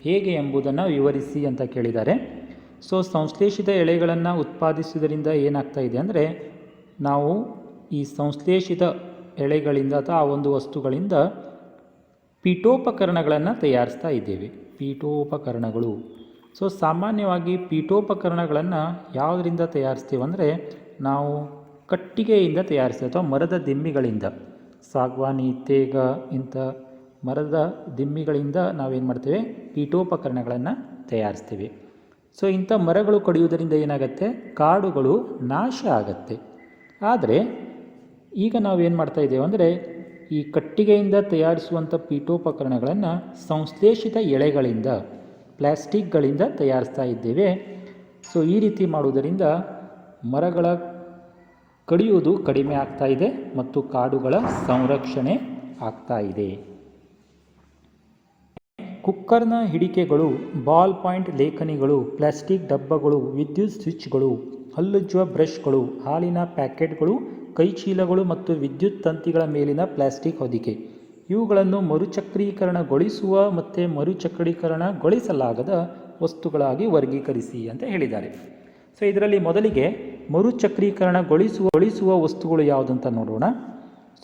ಹೇಗೆ ಎಂಬುದನ್ನು ವಿವರಿಸಿ ಅಂತ ಕೇಳಿದ್ದಾರೆ. ಸೊ ಸಂಶ್ಲೇಷಿತ ಎಳೆಗಳನ್ನು ಉತ್ಪಾದಿಸುವುದರಿಂದ ಏನಾಗ್ತಾ ಇದೆ ಅಂದರೆ, ನಾವು ಈ ಸಂಶ್ಲೇಷಿತ ಎಳೆಗಳಿಂದ ಅಥವಾ ಆ ಒಂದು ವಸ್ತುಗಳಿಂದ ಪೀಠೋಪಕರಣಗಳನ್ನು ತಯಾರಿಸ್ತಾ ಇದ್ದೇವೆ. ಪೀಠೋಪಕರಣಗಳು. ಸೊ ಸಾಮಾನ್ಯವಾಗಿ ಪೀಠೋಪಕರಣಗಳನ್ನು ಯಾವುದರಿಂದ ತಯಾರಿಸ್ತೀವಿ ಅಂದರೆ, ನಾವು ಕಟ್ಟಿಗೆಯಿಂದ ತಯಾರಿಸ್ತೇವೆ ಅಥವಾ ಮರದ ದಿಮ್ಮಿಗಳಿಂದ, ಸಾಗವಾನಿ, ತೇಗ ಇಂಥ ಮರದ ದಿಮ್ಮಿಗಳಿಂದ ನಾವೇನು ಮಾಡ್ತೇವೆ, ಪೀಠೋಪಕರಣಗಳನ್ನು ತಯಾರಿಸ್ತೀವಿ. ಸೊ ಇಂಥ ಮರಗಳು ಕಡಿಯುವುದರಿಂದ ಏನಾಗುತ್ತೆ, ಕಾಡುಗಳು ನಾಶ ಆಗತ್ತೆ. ಆದರೆ ಈಗ ನಾವೇನು ಮಾಡ್ತಾ ಇದ್ದೇವೆ ಅಂದರೆ, ಈ ಕಟ್ಟಿಗೆಯಿಂದ ತಯಾರಿಸುವಂಥ ಪೀಠೋಪಕರಣಗಳನ್ನು ಸಂಶ್ಲೇಷಿತ ಎಳೆಗಳಿಂದ, ಪ್ಲಾಸ್ಟಿಕ್ಗಳಿಂದ ತಯಾರಿಸ್ತಾ ಇದ್ದೇವೆ. ಸೊ ಈ ರೀತಿ ಮಾಡುವುದರಿಂದ ಮರಗಳ ಕಡಿಯುವುದು ಕಡಿಮೆ ಆಗ್ತಾ ಇದೆ ಮತ್ತು ಕಾಡುಗಳ ಸಂರಕ್ಷಣೆ ಆಗ್ತಾ ಇದೆ. ಕುಕ್ಕರ್ನ ಹಿಡಿಕೆಗಳು, ಬಾಲ್ ಪಾಯಿಂಟ್ ಲೇಖನಿಗಳು, ಪ್ಲಾಸ್ಟಿಕ್ ಡಬ್ಬಗಳು, ವಿದ್ಯುತ್ ಸ್ವಿಚ್ಗಳು, ಹಲ್ಲುಜ್ಜುವ ಬ್ರಷ್ಗಳು, ಹಾಲಿನ ಪ್ಯಾಕೆಟ್ಗಳು, ಕೈಚೀಲಗಳು ಮತ್ತು ವಿದ್ಯುತ್ ತಂತಿಗಳ ಮೇಲಿನ ಪ್ಲಾಸ್ಟಿಕ್ ಹೊದಿಕೆ ಇವುಗಳನ್ನು ಮರುಚಕ್ರೀಕರಣಗೊಳಿಸುವ ಮತ್ತು ಮರುಚಕ್ರೀಕರಣಗೊಳಿಸಲಾಗದ ವಸ್ತುಗಳಾಗಿ ವರ್ಗೀಕರಿಸಿ ಅಂತ ಹೇಳಿದ್ದಾರೆ. ಸೊ ಇದರಲ್ಲಿ ಮೊದಲಿಗೆ ಮರುಚಕ್ರೀಕರಣಗೊಳಿಸುವ ವಸ್ತುಗಳು ಯಾವುದಂತ ನೋಡೋಣ.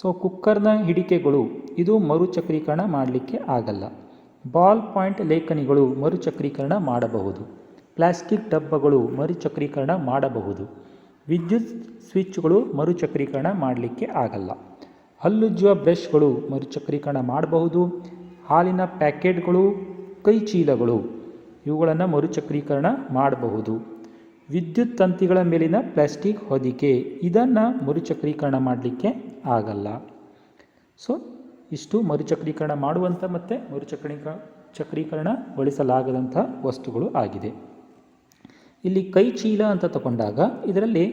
ಸೊ ಕುಕ್ಕರ್ನ ಹಿಡಿಕೆಗಳು, ಇದು ಮರುಚಕ್ರೀಕರಣ ಮಾಡಲಿಕ್ಕೆ ಆಗಲ್ಲ. ಬಾಲ್ ಪಾಯಿಂಟ್ ಲೇಖನಿಗಳು ಮರುಚಕ್ರೀಕರಣ ಮಾಡಬಹುದು. ಪ್ಲಾಸ್ಟಿಕ್ ಡಬ್ಬಗಳು ಮರುಚಕ್ರೀಕರಣ ಮಾಡಬಹುದು. ವಿದ್ಯುತ್ ಸ್ವಿಚ್ಗಳು ಮರುಚಕ್ರೀಕರಣ ಮಾಡಲಿಕ್ಕೆ ಆಗಲ್ಲ. ಹಲ್ಲುಜ್ಜುವ ಬ್ರಷ್ಗಳು ಮರುಚಕ್ರೀಕರಣ ಮಾಡಬಹುದು. ಹಾಲಿನ ಪ್ಯಾಕೆಟ್ಗಳು, ಕೈ ಚೀಲಗಳು ಇವುಗಳನ್ನು ಮರುಚಕ್ರೀಕರಣ ಮಾಡಬಹುದು. ವಿದ್ಯುತ್ ತಂತಿಗಳ ಮೇಲಿನ ಪ್ಲಾಸ್ಟಿಕ್ ಹೊದಿಕೆ ಇದನ್ನು ಮರುಚಕ್ರೀಕರಣ ಮಾಡಲಿಕ್ಕೆ ಆಗಲ್ಲ. ಸೊ ಇಷ್ಟು ಮರುಚಕ್ರೀಕರಣ ಮಾಡುವಂಥ ಮತ್ತು ಚಕ್ರೀಕರಣಗೊಳಿಸಲಾಗದಂಥ ವಸ್ತುಗಳು ಆಗಿದೆ. ಇಲ್ಲಿ ಕೈ ಚೀಲ ಅಂತ ತಗೊಂಡಾಗ ಇದರಲ್ಲಿ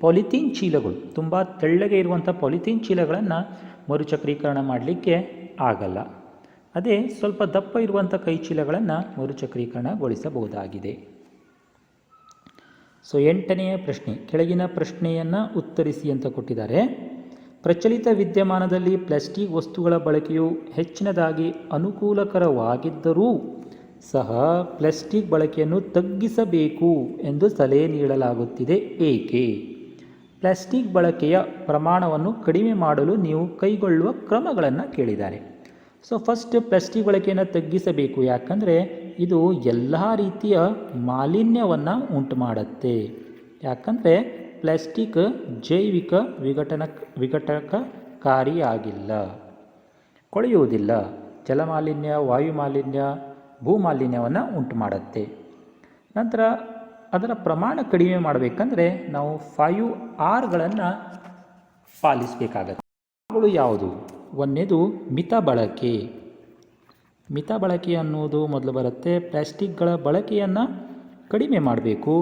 ಪಾಲಿಥೀನ್ ಚೀಲಗಳು, ತುಂಬ ತೆಳ್ಳಗೆ ಇರುವಂಥ ಪಾಲಿಥೀನ್ ಚೀಲಗಳನ್ನು ಮರುಚಕ್ರೀಕರಣ ಮಾಡಲಿಕ್ಕೆ ಆಗಲ್ಲ. ಅದೇ ಸ್ವಲ್ಪ ದಪ್ಪ ಇರುವಂಥ ಕೈ ಚೀಲಗಳನ್ನು ಮರುಚಕ್ರೀಕರಣಗೊಳಿಸಬಹುದಾಗಿದೆ. ಸೊ 8ನೆಯ ಪ್ರಶ್ನೆ, ಕೆಳಗಿನ ಪ್ರಶ್ನೆಯನ್ನು ಉತ್ತರಿಸಿ ಅಂತ ಕೊಟ್ಟಿದ್ದಾರೆ. ಪ್ರಚಲಿತ ವಿದ್ಯಮಾನದಲ್ಲಿ ಪ್ಲಾಸ್ಟಿಕ್ ವಸ್ತುಗಳ ಬಳಕೆಯು ಹೆಚ್ಚಿನದಾಗಿ ಅನುಕೂಲಕರವಾಗಿದ್ದರೂ ಸಹ ಪ್ಲಾಸ್ಟಿಕ್ ಬಳಕೆಯನ್ನು ತಗ್ಗಿಸಬೇಕು ಎಂದು ಸಲಹೆ ನೀಡಲಾಗುತ್ತಿದೆ, ಏಕೆ? ಪ್ಲಾಸ್ಟಿಕ್ ಬಳಕೆಯ ಪ್ರಮಾಣವನ್ನು ಕಡಿಮೆ ಮಾಡಲು ನೀವು ಕೈಗೊಳ್ಳುವ ಕ್ರಮಗಳನ್ನು ಕೇಳಿದ್ದಾರೆ. ಸೊ ಫಸ್ಟ್ ಪ್ಲಾಸ್ಟಿಕ್ ಬಳಕೆಯನ್ನು ತಗ್ಗಿಸಬೇಕು, ಯಾಕಂದರೆ ಇದು ಎಲ್ಲ ರೀತಿಯ ಮಾಲಿನ್ಯವನ್ನು ಉಂಟು ಮಾಡುತ್ತೆ. ಯಾಕಂದರೆ ಪ್ಲಾಸ್ಟಿಕ್ ಜೈವಿಕ ವಿಘಟಕಕಾರಿಯಾಗಿಲ್ಲ, ಕೊಳೆಯುವುದಿಲ್ಲ. ಜಲಮಾಲಿನ್ಯ, ವಾಯುಮಾಲಿನ್ಯ, ಭೂಮಾಲಿನ್ಯವನ್ನು ಉಂಟು ಮಾಡುತ್ತೆ. ನಂತರ ಅದರ ಪ್ರಮಾಣ ಕಡಿಮೆ ಮಾಡಬೇಕಂದ್ರೆ ನಾವು 5Rಗಳನ್ನು ಪಾಲಿಸಬೇಕಾಗತ್ತೆ. ಅವುಗಳು ಯಾವುದು? ಒಂದನೇದು ಮಿತ ಬಳಕೆ. ಮಿತ ಬಳಕೆ ಅನ್ನೋದು ಮೊದಲು ಬರುತ್ತೆ. ಪ್ಲಾಸ್ಟಿಕ್ಗಳ ಬಳಕೆಯನ್ನು ಕಡಿಮೆ ಮಾಡಬೇಕು.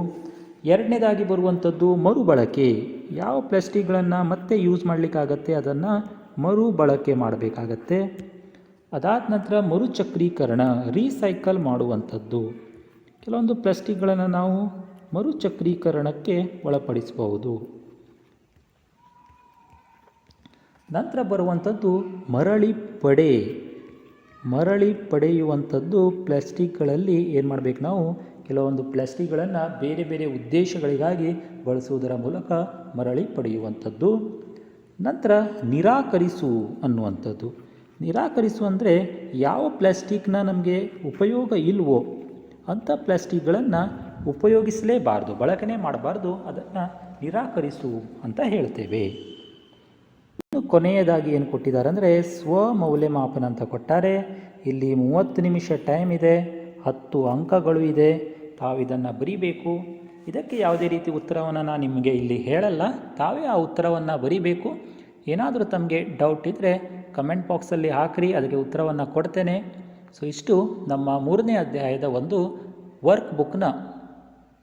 ಎರಡನೇದಾಗಿ ಬರುವಂಥದ್ದು ಮರುಬಳಕೆ. ಯಾವ ಪ್ಲಾಸ್ಟಿಕ್ಗಳನ್ನು ಮತ್ತೆ ಯೂಸ್ ಮಾಡಲಿಕ್ಕಾಗತ್ತೆ ಅದನ್ನು ಮರುಬಳಕೆ ಮಾಡಬೇಕಾಗತ್ತೆ. ಅದಾದ ನಂತರ ಮರುಚಕ್ರೀಕರಣ, ರೀಸೈಕಲ್ ಮಾಡುವಂಥದ್ದು. ಕೆಲವೊಂದು ಪ್ಲಾಸ್ಟಿಕ್ಗಳನ್ನು ನಾವು ಮರುಚಕ್ರೀಕರಣಕ್ಕೆ ಒಳಪಡಿಸಬಹುದು. ನಂತರ ಬರುವಂಥದ್ದು ಮರಳಿ ಪಡೆಯುವಂಥದ್ದು. ಪ್ಲಾಸ್ಟಿಕ್ಗಳಲ್ಲಿ ಏನು ಮಾಡಬೇಕು, ನಾವು ಕೆಲವೊಂದು ಪ್ಲಾಸ್ಟಿಕ್ಗಳನ್ನು ಬೇರೆ ಬೇರೆ ಉದ್ದೇಶಗಳಿಗಾಗಿ ಬಳಸುವುದರ ಮೂಲಕ ಮರಳಿ ಪಡೆಯುವಂಥದ್ದು. ನಂತರ ನಿರಾಕರಿಸು ಅನ್ನುವಂಥದ್ದು. ನಿರಾಕರಿಸು ಅಂದರೆ ಯಾವ ಪ್ಲಾಸ್ಟಿಕ್ನ ನಮಗೆ ಉಪಯೋಗ ಇಲ್ವೋ ಅಂಥ ಪ್ಲಾಸ್ಟಿಕ್ಗಳನ್ನು ಉಪಯೋಗಿಸಲೇಬಾರ್ದು, ಬಳಕೆನೇ ಮಾಡಬಾರ್ದು, ಅದನ್ನು ನಿರಾಕರಿಸು ಅಂತ ಹೇಳ್ತೇವೆ. ಇನ್ನು ಕೊನೆಯದಾಗಿ ಏನು ಕೊಟ್ಟಿದ್ದಾರೆ ಅಂದರೆ ಸ್ವಮೌಲ್ಯಮಾಪನ ಅಂತ ಕೊಟ್ಟಾರೆ. ಇಲ್ಲಿ 30 ನಿಮಿಷ ಟೈಮ್ ಇದೆ, 10 ಅಂಕಗಳು ಇದೆ. ತಾವು ಇದನ್ನು ಬರೀಬೇಕು. ಇದಕ್ಕೆ ಯಾವುದೇ ರೀತಿ ಉತ್ತರವನ್ನು ನಾನು ನಿಮಗೆ ಇಲ್ಲಿ ಹೇಳಲ್ಲ, ತಾವೇ ಆ ಉತ್ತರವನ್ನು ಬರೀಬೇಕು. ಏನಾದರೂ ತಮಗೆ ಡೌಟ್ ಇದ್ದರೆ ಕಮೆಂಟ್ ಬಾಕ್ಸಲ್ಲಿ ಹಾಕಿರಿ, ಅದಕ್ಕೆ ಉತ್ತರವನ್ನು ಕೊಡ್ತೇನೆ. ಸೊ ಇಷ್ಟು ನಮ್ಮ 3ನೇ ಅಧ್ಯಾಯದ ಒಂದು ವರ್ಕ್ ಬುಕ್ನ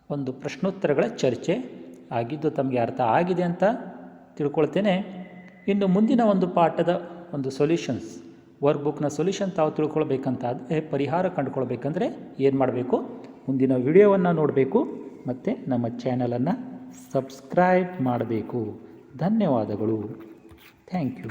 ಒಂದು ಪ್ರಶ್ನೋತ್ತರಗಳ ಚರ್ಚೆ ಆಗಿದ್ದು ತಮಗೆ ಅರ್ಥ ಆಗಿದೆ ಅಂತ ತಿಳ್ಕೊಳ್ತೇನೆ. ಇನ್ನು ಮುಂದಿನ ಒಂದು ಪಾಠದ ಒಂದು ಸೊಲ್ಯೂಷನ್ಸ್, ವರ್ಕ್ ಬುಕ್ನ ಸೊಲ್ಯೂಷನ್ ತಾವು ತಿಳ್ಕೊಳ್ಬೇಕಂತಾದರೆ, ಪರಿಹಾರ ಕಂಡುಕೊಳ್ಬೇಕಂದ್ರೆ ಏನು ಮಾಡಬೇಕು, ಮುಂದಿನ ವಿಡಿಯೋವನ್ನು ನೋಡಬೇಕು ಮತ್ತು ನಮ್ಮ ಚಾನಲನ್ನು ಸಬ್ಸ್ಕ್ರೈಬ್ ಮಾಡಬೇಕು. ಧನ್ಯವಾದಗಳು. Thank you.